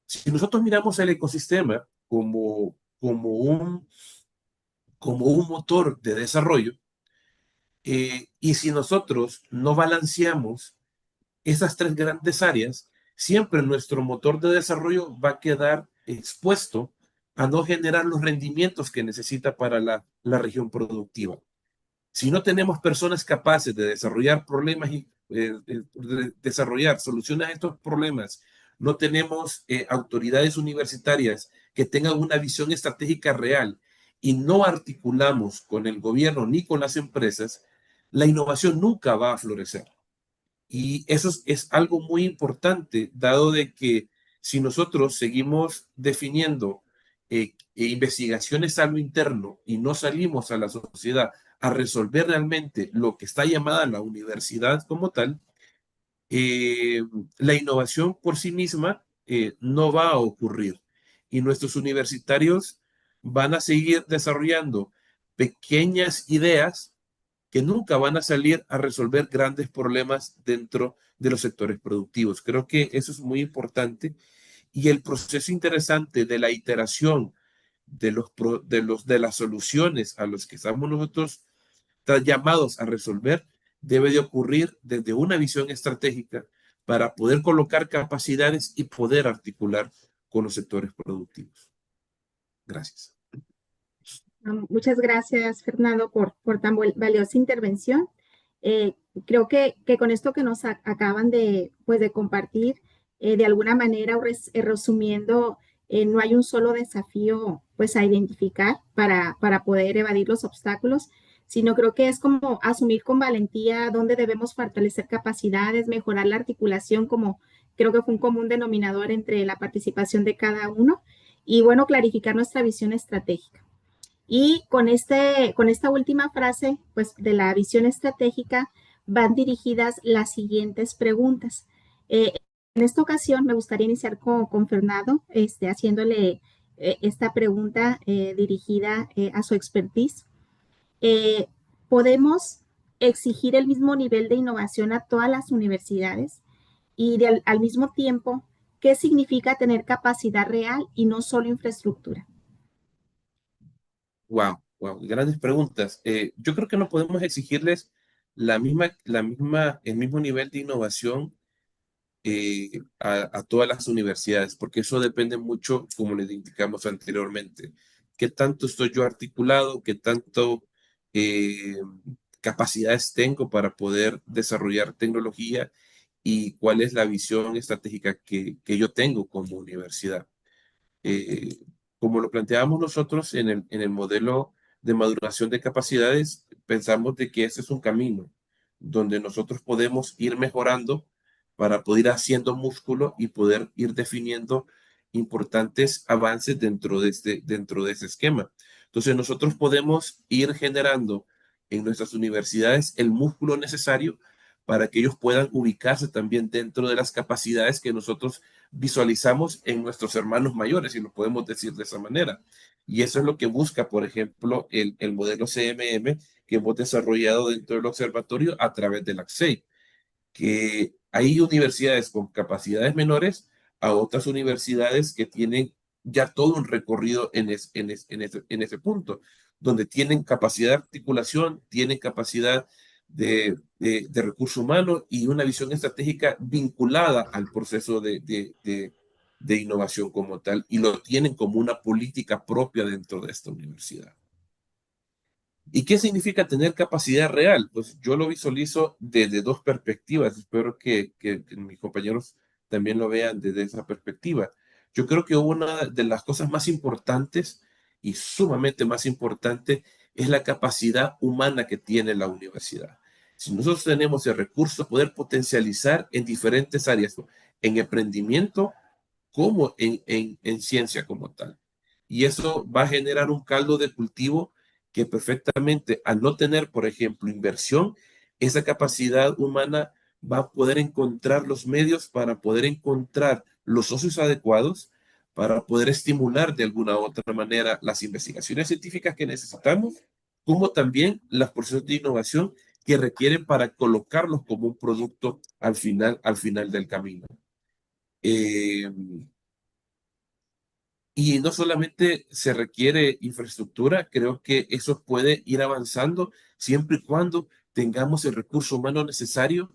Speaker 6: Si nosotros miramos el ecosistema como un motor de desarrollo, y si nosotros no balanceamos esas 3 grandes áreas, siempre nuestro motor de desarrollo va a quedar expuesto a no generar los rendimientos que necesita para la región productiva. Si no tenemos personas capaces de desarrollar problemas y desarrollar soluciones a estos problemas, no tenemos autoridades universitarias que tengan una visión estratégica real y no articulamos con el gobierno ni con las empresas, la innovación nunca va a florecer. Y eso es algo muy importante, dado de que si nosotros seguimos definiendo investigaciones a lo interno y no salimos a la sociedad a resolver realmente lo que está llamada la universidad como tal, la innovación por sí misma no va a ocurrir. Y nuestros universitarios van a seguir desarrollando pequeñas ideas que nunca van a salir a resolver grandes problemas dentro de los sectores productivos. Creo que eso es muy importante y el proceso interesante de la iteración de las soluciones a los que estamos nosotros llamados a resolver debe de ocurrir desde una visión estratégica para poder colocar capacidades y poder articular con los sectores productivos. Gracias.
Speaker 2: Muchas gracias, Fernando, por tan valiosa intervención. Creo que con esto que nos acaban de compartir, de alguna manera, resumiendo, no hay un solo desafío a identificar para poder evadir los obstáculos, sino creo que es como asumir con valentía dónde debemos fortalecer capacidades, mejorar la articulación, como creo que fue un común denominador entre la participación de cada uno, y bueno, clarificar nuestra visión estratégica. Y con esta última frase, de la visión estratégica, van dirigidas las siguientes preguntas. En esta ocasión me gustaría iniciar con Fernando, haciéndole esta pregunta dirigida a su expertise. ¿Podemos exigir el mismo nivel de innovación a todas las universidades? Y al mismo tiempo, ¿qué significa tener capacidad real y no solo infraestructura?
Speaker 6: Wow, wow, grandes preguntas. Yo creo que no podemos exigirles el mismo nivel de innovación a todas las universidades, porque eso depende mucho, como le indicamos anteriormente, qué tanto estoy yo articulado, qué tanto eh, capacidades tengo para poder desarrollar tecnología y cuál es la visión estratégica que yo tengo como universidad. Eh, Como lo planteábamos nosotros en el modelo de maduración de capacidades, pensamos de que ese es un camino donde nosotros podemos ir mejorando para poder ir haciendo músculo y poder ir definiendo importantes avances dentro de ese esquema. Entonces nosotros podemos ir generando en nuestras universidades el músculo necesario para que ellos puedan ubicarse también dentro de las capacidades que nosotros visualizamos en nuestros hermanos mayores, si lo podemos decir de esa manera. Y eso es lo que busca, por ejemplo, el modelo CMM que hemos desarrollado dentro del observatorio a través del ACSEI, que hay universidades con capacidades menores a otras universidades que tienen ya todo un recorrido en ese punto, donde tienen capacidad de articulación, tienen capacidad de recurso humano y una visión estratégica vinculada al proceso de innovación como tal, y lo tienen como una política propia dentro de esta universidad. ¿Y qué significa tener capacidad real? Pues yo lo visualizo desde dos perspectivas. Espero que mis compañeros también lo vean desde esa perspectiva. Yo creo que una de las cosas más importantes y sumamente más importante es la capacidad humana que tiene la universidad. Si nosotros tenemos el recurso, poder potencializar en diferentes áreas, ¿no? En emprendimiento como en ciencia como tal. Y eso va a generar un caldo de cultivo que perfectamente, al no tener, por ejemplo, inversión, esa capacidad humana va a poder encontrar los medios para poder encontrar los socios adecuados, para poder estimular de alguna u otra manera las investigaciones científicas que necesitamos, como también los procesos de innovación que requieren para colocarlos como un producto al final del camino. Eh, y no solamente se requiere infraestructura, creo que eso puede ir avanzando siempre y cuando tengamos el recurso humano necesario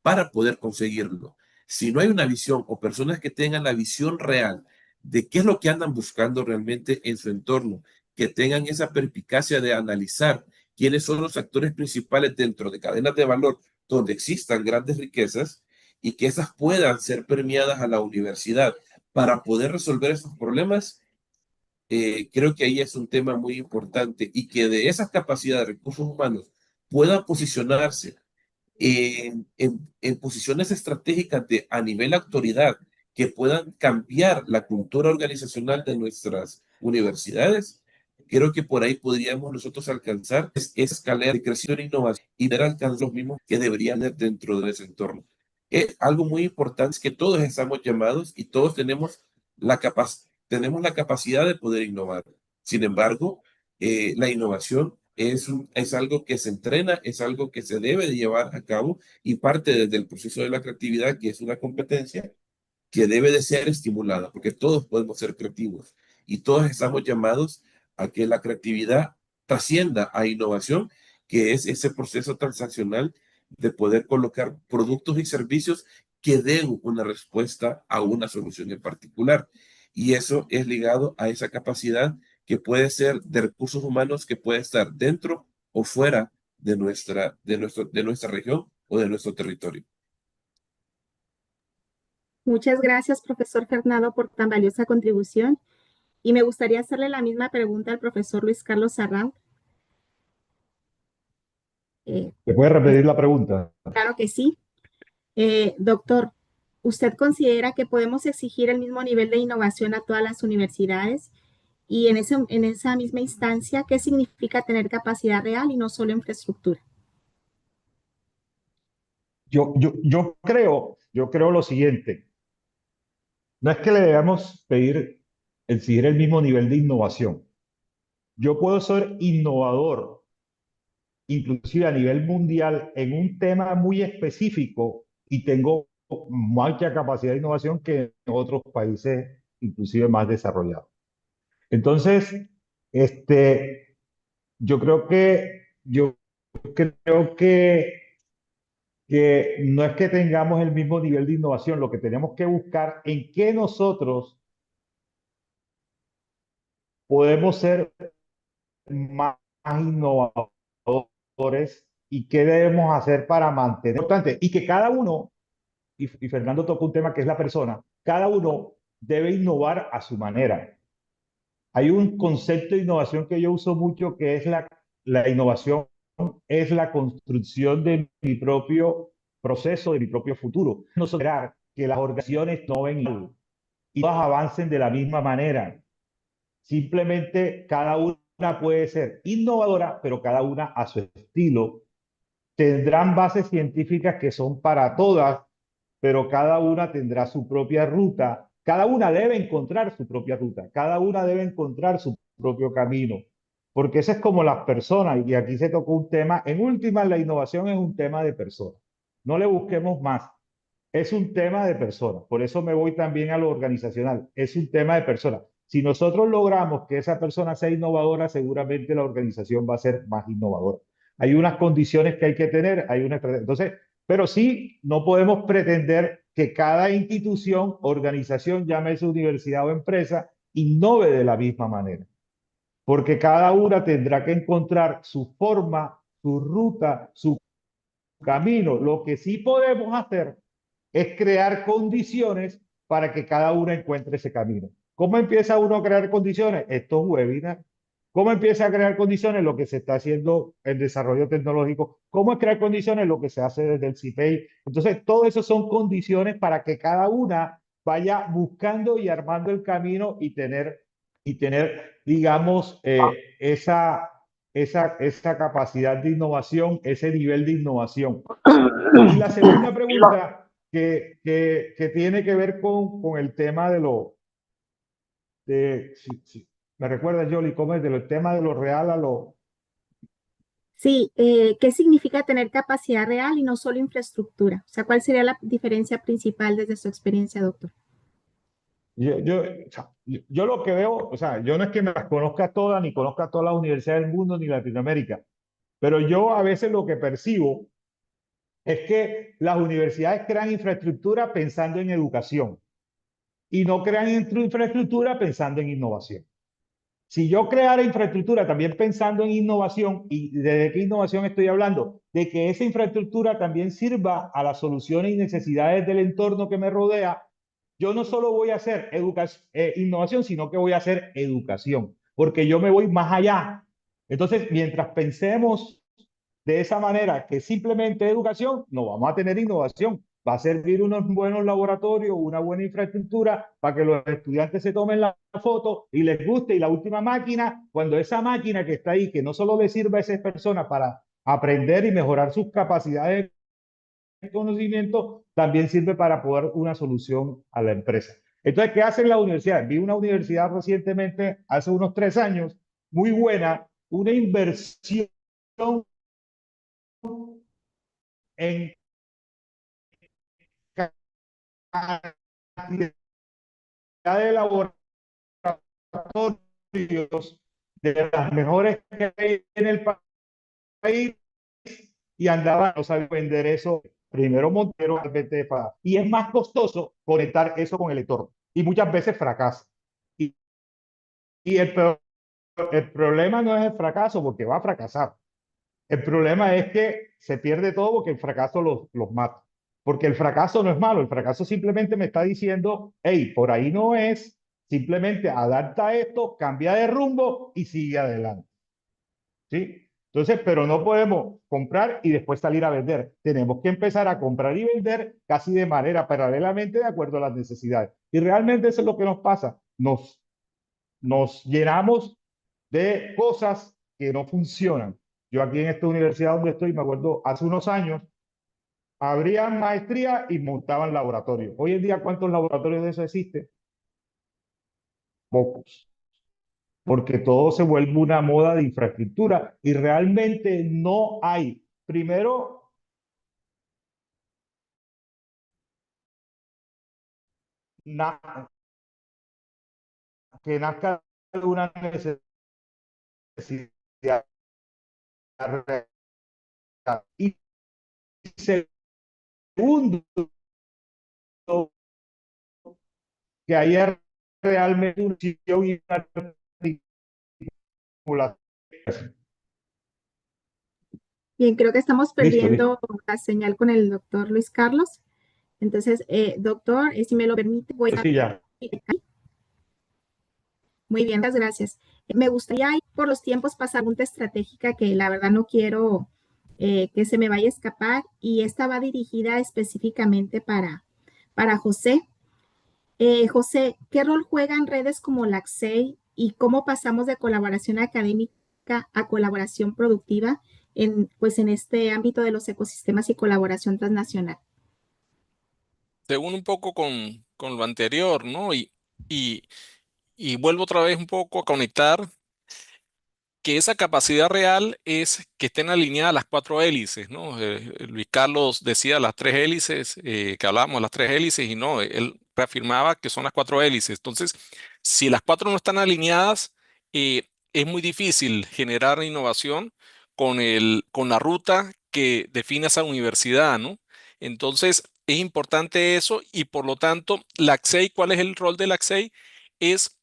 Speaker 6: para poder conseguirlo. Si no hay una visión o personas que tengan la visión real de qué es lo que andan buscando realmente en su entorno, que tengan esa perspicacia de analizar quiénes son los actores principales dentro de cadenas de valor donde existan grandes riquezas y que esas puedan ser premiadas a la universidad para poder resolver esos problemas, creo que ahí es un tema muy importante y que de esas capacidades de recursos humanos puedan posicionarse en posiciones estratégicas a nivel autoridad que puedan cambiar la cultura organizacional de nuestras universidades. Creo que por ahí podríamos nosotros alcanzar esa escalera de crecimiento e innovación y ver alcanzar los mismos que deberían haber dentro de ese entorno. Algo muy importante es que todos estamos llamados y todos tenemos la capacidad de poder innovar. Sin embargo, la innovación es algo que se entrena, es algo que se debe de llevar a cabo y parte desde el proceso de la creatividad, que es una competencia que debe de ser estimulada, porque todos podemos ser creativos y todos estamos llamados a que la creatividad trascienda a innovación, que es ese proceso transaccional de poder colocar productos y servicios que den una respuesta a una solución en particular. Y eso es ligado a esa capacidad que puede ser de recursos humanos, que puede estar dentro o fuera de nuestra región o de nuestro territorio.
Speaker 2: Muchas gracias, profesor Fernando, por tan valiosa contribución. Y me gustaría hacerle la misma pregunta al profesor Luis Carlos Arranz.
Speaker 5: ¿Te puedes repetir la pregunta?
Speaker 2: Claro que sí. Doctor, ¿usted considera que podemos exigir el mismo nivel de innovación a todas las universidades? Y en esa misma instancia, ¿qué significa tener capacidad real y no solo infraestructura?
Speaker 5: Yo creo lo siguiente. No es que le debamos exigir el mismo nivel de innovación. Yo puedo ser innovador, inclusive a nivel mundial, en un tema muy específico y tengo mucha capacidad de innovación que en otros países, inclusive más desarrollados. Entonces, Yo creo que no es que tengamos el mismo nivel de innovación, lo que tenemos que buscar en qué nosotros podemos ser más innovadores y qué debemos hacer para mantener. Importante, y que cada uno, y Fernando tocó un tema que es la persona, cada uno debe innovar a su manera. Hay un concepto de innovación que yo uso mucho que es la innovación es la construcción de mi propio proceso, de mi propio futuro. No esperar que las organizaciones no ven y todas avancen de la misma manera. Simplemente cada una puede ser innovadora, pero cada una a su estilo. Tendrán bases científicas que son para todas, pero cada una tendrá su propia ruta. Cada una debe encontrar su propia ruta, cada una debe encontrar su propio camino, porque eso es como las personas, y aquí se tocó un tema, en última, la innovación es un tema de personas. No le busquemos más, es un tema de personas. Por eso me voy también a lo organizacional, es un tema de personas. Si nosotros logramos que esa persona sea innovadora, seguramente la organización va a ser más innovadora. Hay unas condiciones que hay que tener, hay una estrategia. Entonces, pero sí, no podemos pretender que cada institución, organización, llámese universidad o empresa, innove de la misma manera, porque cada una tendrá que encontrar su forma, su ruta, su camino. Lo que sí podemos hacer es crear condiciones para que cada uno encuentre ese camino. ¿Cómo empieza uno a crear condiciones? Estos webinars. ¿Cómo empieza a crear condiciones? Lo que se está haciendo en desarrollo tecnológico. ¿Cómo es crear condiciones? Lo que se hace desde el CIPEI. Entonces, todo eso son condiciones para que cada una vaya buscando y armando el camino y tener digamos, esa capacidad de innovación, ese nivel de innovación. Y la segunda pregunta que tiene que ver con el tema de lo, me recuerda, Jolly, ¿cómo es? Del tema de lo real a lo...
Speaker 2: Sí, ¿qué significa tener capacidad real y no solo infraestructura? O sea, ¿cuál sería la diferencia principal desde su experiencia, doctor?
Speaker 5: Yo lo que veo, o sea, yo no es que me las conozca todas, ni conozca todas las universidades del mundo, ni Latinoamérica, pero yo a veces lo que percibo es que las universidades crean infraestructura pensando en educación y no crean infraestructura pensando en innovación. Si yo creara infraestructura también pensando en innovación, ¿y de qué innovación estoy hablando? De que esa infraestructura también sirva a las soluciones y necesidades del entorno que me rodea. Yo no solo voy a hacer innovación, sino que voy a hacer educación, porque yo me voy más allá. Entonces, mientras pensemos de esa manera, que simplemente educación, no vamos a tener innovación. Va a servir unos buenos laboratorios, una buena infraestructura para que los estudiantes se tomen la foto y les guste. Y la última máquina, cuando esa máquina que está ahí, que no solo le sirve a esas personas para aprender y mejorar sus capacidades de conocimiento, también sirve para poder una solución a la empresa. Entonces, ¿qué hacen las universidades? Vi una universidad recientemente, hace unos 3 años, muy buena, una inversión en cantidad de laboratorios de las mejores que hay en el país y andaban, no sabían vender eso. Primero Montero, y es más costoso conectar eso con el entorno y muchas veces fracasa. Y, y el problema no es el fracaso porque va a fracasar. El problema es que se pierde todo porque el fracaso los mata. Porque el fracaso no es malo, el fracaso simplemente me está diciendo, hey, por ahí no es, simplemente adapta esto, cambia de rumbo y sigue adelante. ¿Sí? Entonces, pero no podemos comprar y después salir a vender. Tenemos que empezar a comprar y vender casi de manera paralelamente de acuerdo a las necesidades. Y realmente eso es lo que nos pasa. Nos llenamos de cosas que no funcionan. Yo aquí en esta universidad donde estoy, me acuerdo, hace unos años, abrían maestría y montaban laboratorios. Hoy en día, ¿cuántos laboratorios de eso existen? Pocos. Porque todo se vuelve una moda de infraestructura y realmente no hay, primero, que nazca una necesidad realidad. Y segundo, que haya realmente una decisión y una articulación.
Speaker 2: Bien, creo que estamos
Speaker 5: Listo, listo.
Speaker 2: perdiendo la señal con el doctor Luis Carlos. Entonces, doctor, si me lo permite, voy a...
Speaker 5: Sí, ya.
Speaker 2: Muy bien, muchas gracias. Me gustaría por los tiempos pasar una pregunta estratégica que la verdad no quiero que se me vaya a escapar y esta va dirigida específicamente para José. José, ¿qué rol juegan redes como Laxey y cómo pasamos de colaboración académica a colaboración productiva pues en este ámbito de los ecosistemas y colaboración transnacional?
Speaker 4: Según un poco con lo anterior, ¿no? Y, y vuelvo otra vez un poco a conectar que esa capacidad real es que estén alineadas las cuatro hélices, ¿no? Luis Carlos decía las tres hélices, que hablábamos de las tres hélices, y no, él reafirmaba que son las cuatro hélices. Entonces, si las cuatro no están alineadas, es muy difícil generar innovación con la ruta que define esa universidad, ¿no? Entonces, es importante eso y por lo tanto, la ACSEI, ¿cuál es el rol de la ACSEI? Es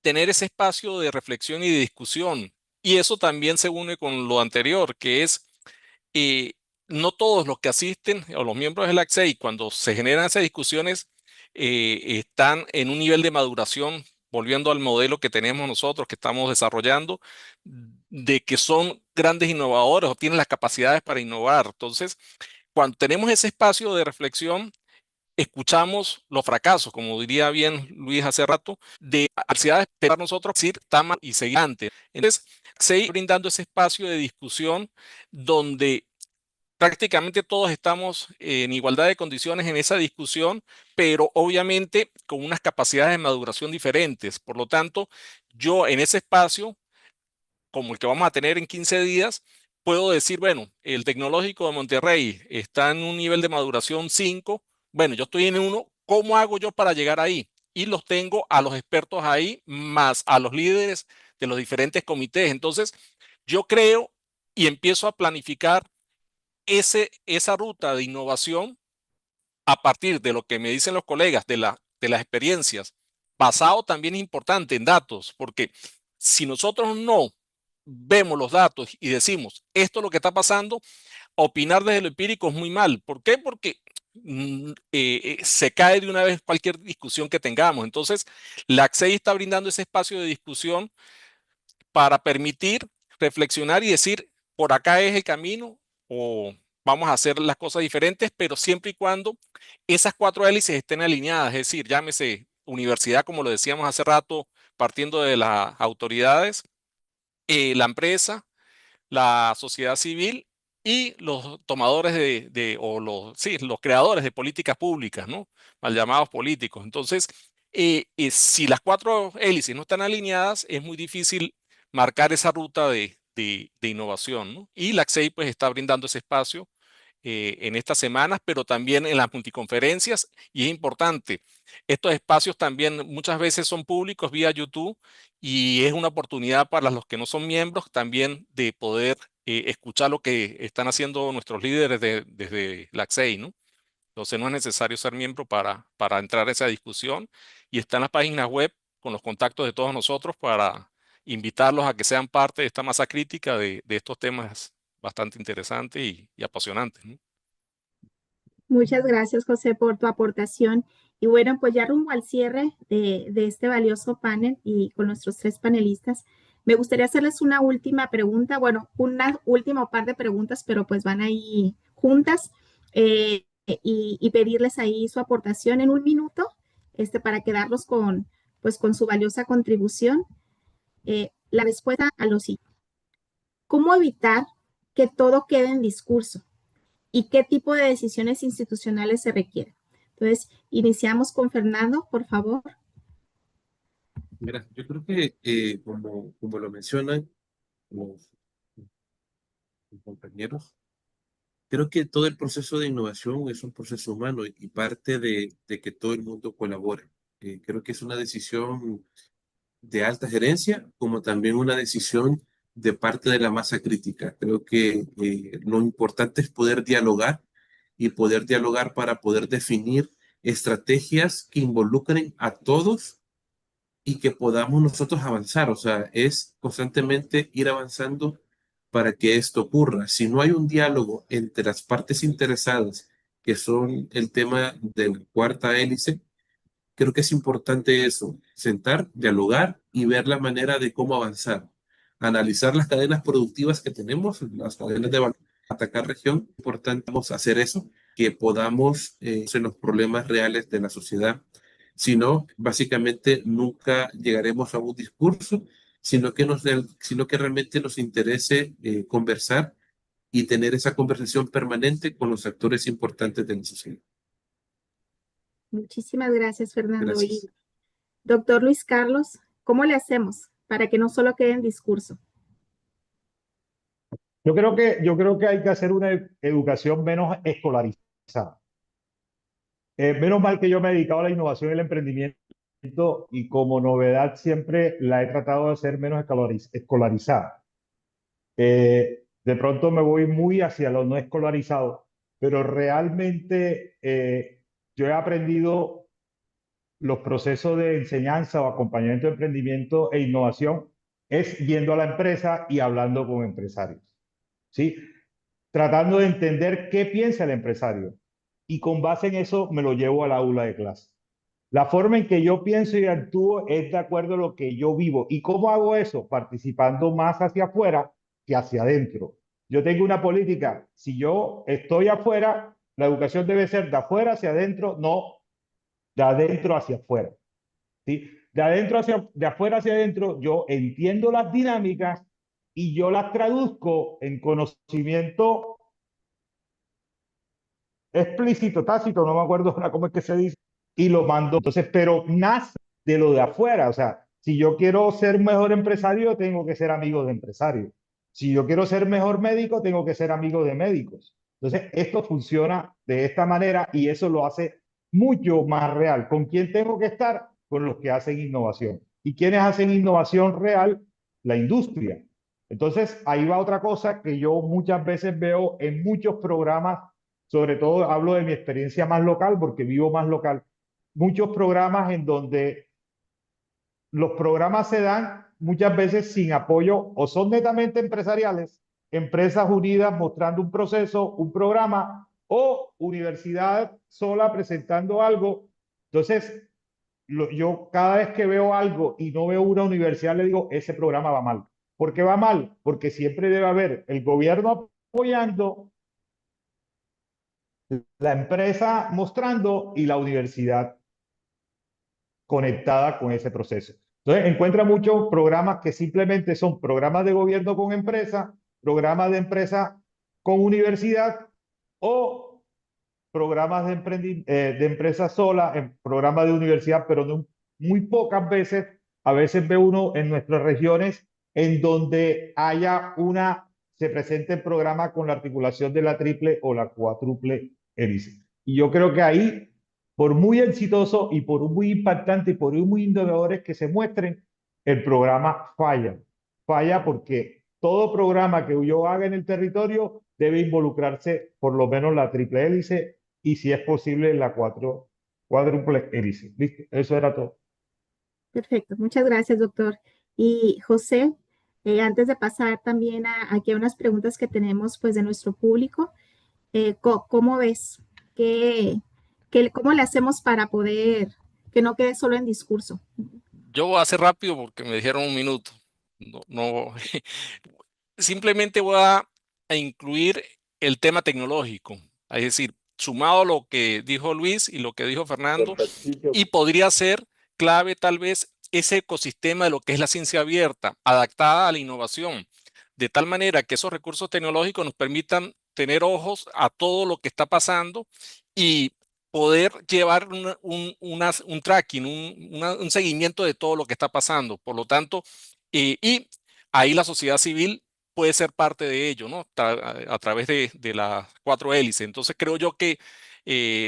Speaker 4: tener ese espacio de reflexión y de discusión. Y eso también se une con lo anterior, que es eh, no todos los que asisten o los miembros del ACSEI, cuando se generan esas discusiones, están en un nivel de maduración, volviendo al modelo que tenemos nosotros, que estamos desarrollando, de que son grandes innovadores o tienen las capacidades para innovar. Entonces, cuando tenemos ese espacio de reflexión, escuchamos los fracasos, como diría bien Luis hace rato, de ansiedad de esperar nosotros decir tama y seguir adelante. Entonces, seguir brindando ese espacio de discusión donde prácticamente todos estamos en igualdad de condiciones en esa discusión, pero obviamente con unas capacidades de maduración diferentes. Por lo tanto, yo en ese espacio como el que vamos a tener en 15 días, puedo decir, bueno, el tecnológico de Monterrey está en un nivel de maduración 5, bueno, yo estoy en 1, ¿cómo hago yo para llegar ahí? Y los tengo a los expertos ahí, más a los líderes de los diferentes comités. Entonces, yo creo y empiezo a planificar esa ruta de innovación a partir de lo que me dicen los colegas, de las experiencias, basado también es importante en datos, porque si nosotros no vemos los datos y decimos, esto es lo que está pasando, opinar desde lo empírico es muy mal. ¿Por qué? Porque se cae de una vez cualquier discusión que tengamos. Entonces, la ACSEI está brindando ese espacio de discusión para permitir reflexionar y decir, por acá es el camino o vamos a hacer las cosas diferentes, pero siempre y cuando esas cuatro hélices estén alineadas, es decir, llámese universidad, como lo decíamos hace rato, partiendo de las autoridades, la empresa, la sociedad civil y los tomadores o sí, los creadores de políticas públicas, ¿no? Mal llamados políticos. Entonces, si las cuatro hélices no están alineadas, es muy difícil marcar esa ruta de innovación, ¿no? Y la ACSEI pues está brindando ese espacio en estas semanas, pero también en las multiconferencias. Y es importante, estos espacios también muchas veces son públicos vía YouTube y es una oportunidad para los que no son miembros también de poder escuchar lo que están haciendo nuestros líderes desde la ACSEI, ¿no? Entonces no es necesario ser miembro para entrar a esa discusión y está en las páginas web con los contactos de todos nosotros para invitarlos a que sean parte de esta masa crítica de estos temas bastante interesantes y apasionantes, ¿no?
Speaker 2: Muchas gracias, José, por tu aportación. Y bueno, pues ya rumbo al cierre de este valioso panel y con nuestros tres panelistas, me gustaría hacerles una última pregunta, bueno, una última par de preguntas, pero pues van ahí juntas y pedirles ahí su aportación en un minuto, para quedarlos pues, con su valiosa contribución. La respuesta a lo siguiente. ¿Cómo evitar que todo quede en discurso? ¿Y qué tipo de decisiones institucionales se requieren? Entonces, iniciamos con Fernando, por favor.
Speaker 6: Mira, yo creo que como lo mencionan los compañeros, creo que todo el proceso de innovación es un proceso humano y parte de que todo el mundo colabore. Creo que es una decisión de alta gerencia, como también una decisión de parte de la masa crítica. Creo que lo importante es poder dialogar y poder dialogar para poder definir estrategias que involucren a todos y que podamos nosotros avanzar. O sea, es constantemente ir avanzando para que esto ocurra. Si no hay un diálogo entre las partes interesadas, que son el tema de la cuarta hélice, creo que es importante eso, sentar, dialogar y ver la manera de cómo avanzar. Analizar las cadenas productivas que tenemos, las cadenas de valor, atacar región, importante hacer eso, que podamos en los problemas reales de la sociedad. Si no, básicamente nunca llegaremos a un discurso, sino que realmente nos interese conversar y tener esa conversación permanente con los actores importantes de la sociedad.
Speaker 2: Muchísimas gracias, Fernando.
Speaker 6: Gracias.
Speaker 2: Y doctor Luis Carlos, ¿cómo le hacemos para que no solo quede en discurso?
Speaker 5: Yo creo que hay que hacer una educación menos escolarizada. Menos mal que yo me he dedicado a la innovación y el emprendimiento y como novedad siempre la he tratado de hacer menos escolarizada. De pronto me voy muy hacia lo no escolarizado, pero realmente yo he aprendido los procesos de enseñanza o acompañamiento de emprendimiento e innovación es yendo a la empresa y hablando con empresarios, ¿sí? Tratando de entender qué piensa el empresario y con base en eso me lo llevo al aula de clase. La forma en que yo pienso y actúo es de acuerdo a lo que yo vivo. ¿Y cómo hago eso? Participando más hacia afuera que hacia adentro. Yo tengo una política, si yo estoy afuera, la educación debe ser de afuera hacia adentro, no de adentro hacia afuera. ¿Sí? De afuera hacia adentro, yo entiendo las dinámicas y yo las traduzco en conocimiento explícito, tácito, no me acuerdo ahora cómo es que se dice, y lo mando. Entonces, pero nace de lo de afuera. O sea, si yo quiero ser mejor empresario, tengo que ser amigo de empresarios. Si yo quiero ser mejor médico, tengo que ser amigo de médicos. Entonces, esto funciona de esta manera y eso lo hace mucho más real. ¿Con quién tengo que estar? Con los que hacen innovación. ¿Y quiénes hacen innovación real? La industria. Entonces, ahí va otra cosa que yo muchas veces veo en muchos programas, sobre todo hablo de mi experiencia más local porque vivo más local, muchos programas en donde los programas se dan muchas veces sin apoyo o son netamente empresariales, empresas unidas mostrando un proceso, un programa o universidad sola presentando algo. Entonces, yo cada vez que veo algo y no veo una universidad le digo, ese programa va mal. ¿Por qué va mal? Porque siempre debe haber el gobierno apoyando, la empresa mostrando y la universidad conectada con ese proceso. Entonces, encuentra muchos programas que simplemente son programas de gobierno con empresa, programas de empresa con universidad o programas de empresa sola, programas de universidad, pero no, muy pocas veces, a veces ve uno en nuestras regiones en donde haya se presente el programa con la articulación de la triple o la cuádruple hélice. Y yo creo que ahí, por muy exitoso y por muy impactante y por muy innovadores que se muestren, el programa falla. Falla porque todo programa que yo haga en el territorio debe involucrarse por lo menos la triple hélice y si es posible la cuádruple hélice. ¿Listo? Eso era todo.
Speaker 2: Perfecto, muchas gracias, doctor. Y José, antes de pasar también aquí a unas preguntas que tenemos pues de nuestro público, ¿cómo ves? ¿Cómo le hacemos para poder que no quede solo en discurso?
Speaker 4: Yo voy a hacer rápido porque me dijeron un minuto. No, simplemente voy a incluir el tema tecnológico, es decir, sumado a lo que dijo Luis y lo que dijo Fernando, y podría ser clave tal vez ese ecosistema de lo que es la ciencia abierta, adaptada a la innovación, de tal manera que esos recursos tecnológicos nos permitan tener ojos a todo lo que está pasando y poder llevar un tracking, un seguimiento de todo lo que está pasando. Por lo tanto, y ahí la sociedad civil puede ser parte de ello, ¿no? A través de las cuatro hélices. Entonces creo yo que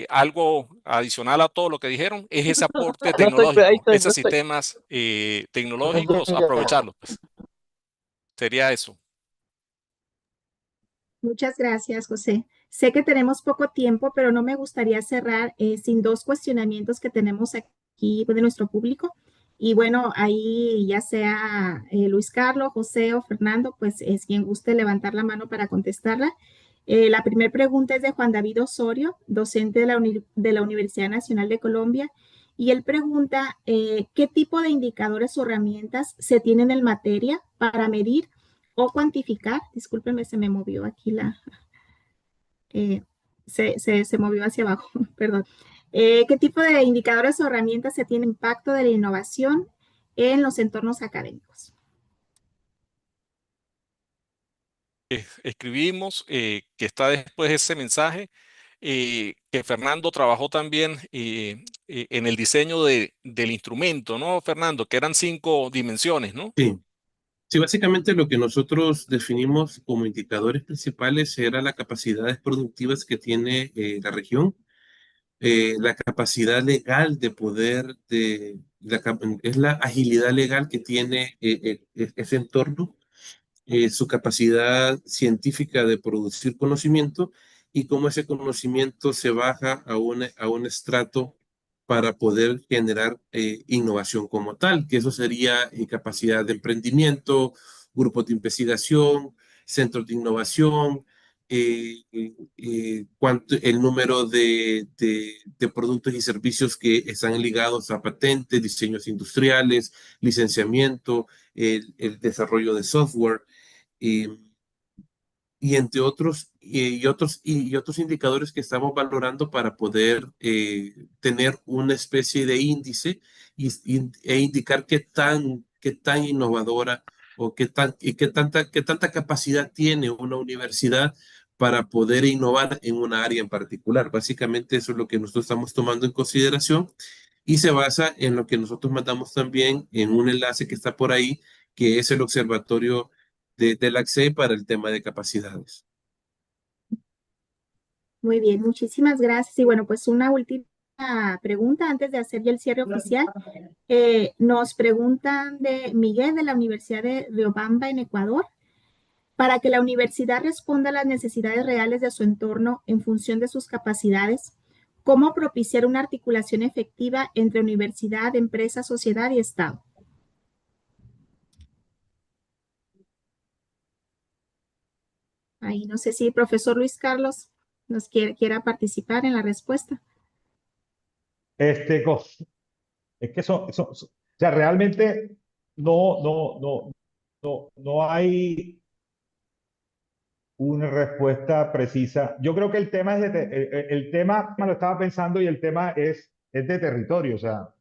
Speaker 4: algo adicional a todo lo que dijeron es ese aporte tecnológico, esos sistemas tecnológicos, aprovecharlos, pues. Sería eso.
Speaker 2: Muchas gracias, José. Sé que tenemos poco tiempo, pero no me gustaría cerrar sin dos cuestionamientos que tenemos aquí de nuestro público. Y bueno, ahí ya sea Luis Carlos, José o Fernando, pues es quien guste levantar la mano para contestarla. La primera pregunta es de Juan David Osorio, docente de la Universidad Nacional de Colombia. Y él pregunta, ¿qué tipo de indicadores o herramientas se tienen en materia para medir o cuantificar? Discúlpenme, se me movió aquí se movió hacia abajo, perdón. ¿Qué tipo de indicadores o herramientas se tiene impacto de la innovación en los entornos académicos?
Speaker 4: Escribimos que está después ese mensaje, que Fernando trabajó también en el diseño del instrumento, ¿no, Fernando? Que eran 5 dimensiones, ¿no?
Speaker 6: Sí. Sí, básicamente lo que nosotros definimos como indicadores principales era las capacidades productivas que tiene la región, la capacidad legal de poder, es la agilidad legal que tiene ese entorno, su capacidad científica de producir conocimiento y cómo ese conocimiento se baja a un estrato para poder generar innovación como tal, que eso sería capacidad de emprendimiento, grupos de investigación, centros de innovación, el número de productos y servicios que están ligados a patentes, diseños industriales, licenciamiento, el desarrollo de software y, y entre otros, y otros indicadores que estamos valorando para poder tener una especie de índice e indicar qué tan innovadora o qué tanta capacidad tiene una universidad para poder innovar en una área en particular. Básicamente eso es lo que nosotros estamos tomando en consideración y se basa en lo que nosotros mandamos también en un enlace que está por ahí, que es el observatorio del ACCE para el tema de capacidades.
Speaker 2: Muy bien, muchísimas gracias. Y bueno, pues una última pregunta antes de hacer ya el cierre oficial. Nos preguntan de Miguel de la Universidad de Riobamba en Ecuador. Para que la universidad responda a las necesidades reales de su entorno en función de sus capacidades, ¿cómo propiciar una articulación efectiva entre universidad, empresa, sociedad y Estado? Ahí no sé si el profesor Luis Carlos nos quiera participar en la respuesta.
Speaker 5: Es que o sea, realmente no hay una respuesta precisa. Yo creo que el tema es el tema, me lo estaba pensando y el tema es de territorio, o sea,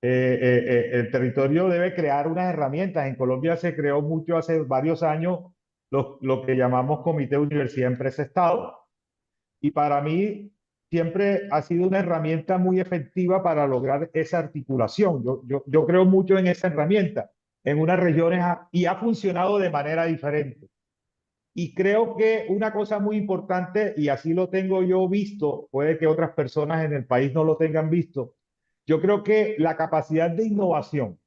Speaker 5: el territorio debe crear unas herramientas. En Colombia se creó mucho hace varios años lo que llamamos Comité de Universidad Empresa Estado. Y para mí siempre ha sido una herramienta muy efectiva para lograr esa articulación. Yo creo mucho en esa herramienta en unas regiones y ha funcionado de manera diferente. Y creo que una cosa muy importante, y así lo tengo yo visto, puede que otras personas en el país no lo tengan visto, yo creo que la capacidad de innovación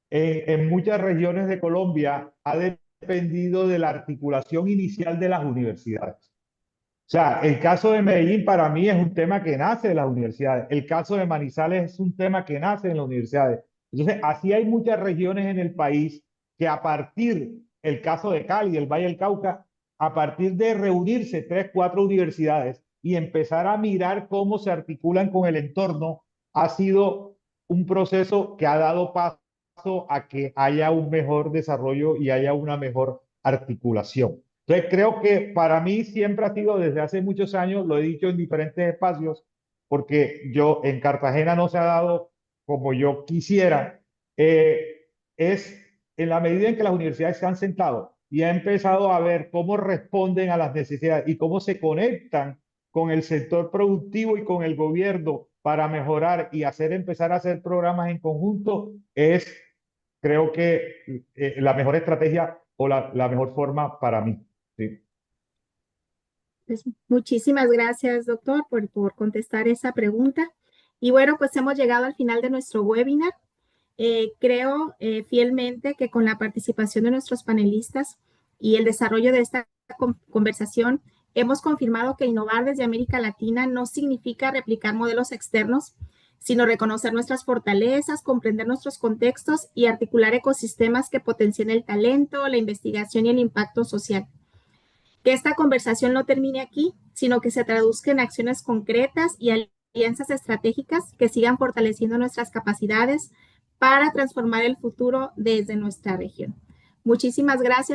Speaker 5: en muchas regiones de Colombia ha dependido de la articulación inicial de las universidades. O sea, el caso de Medellín para mí es un tema que nace de las universidades. El caso de Manizales es un tema que nace en las universidades. Entonces, así hay muchas regiones en el país que a partir, el caso de Cali, del Valle del Cauca, a partir de reunirse 3, 4 universidades y empezar a mirar cómo se articulan con el entorno, ha sido un proceso que ha dado paso a que haya un mejor desarrollo y haya una mejor articulación. Entonces, creo que para mí siempre ha sido desde hace muchos años, lo he dicho en diferentes espacios, porque yo en Cartagena no se ha dado como yo quisiera, es en la medida en que las universidades se han sentado y han empezado a ver cómo responden a las necesidades y cómo se conectan con el sector productivo y con el gobierno para mejorar y empezar a hacer programas en conjunto, creo que la mejor estrategia o la mejor forma para mí. Sí.
Speaker 2: Pues, muchísimas gracias, doctor, por contestar esa pregunta. Y bueno, pues hemos llegado al final de nuestro webinar. Creo fielmente que con la participación de nuestros panelistas y el desarrollo de esta conversación, hemos confirmado que innovar desde América Latina no significa replicar modelos externos, sino reconocer nuestras fortalezas, comprender nuestros contextos y articular ecosistemas que potencien el talento, la investigación y el impacto social. Que esta conversación no termine aquí, sino que se traduzca en acciones concretas y alianzas estratégicas que sigan fortaleciendo nuestras capacidades para transformar el futuro desde nuestra región. Muchísimas gracias.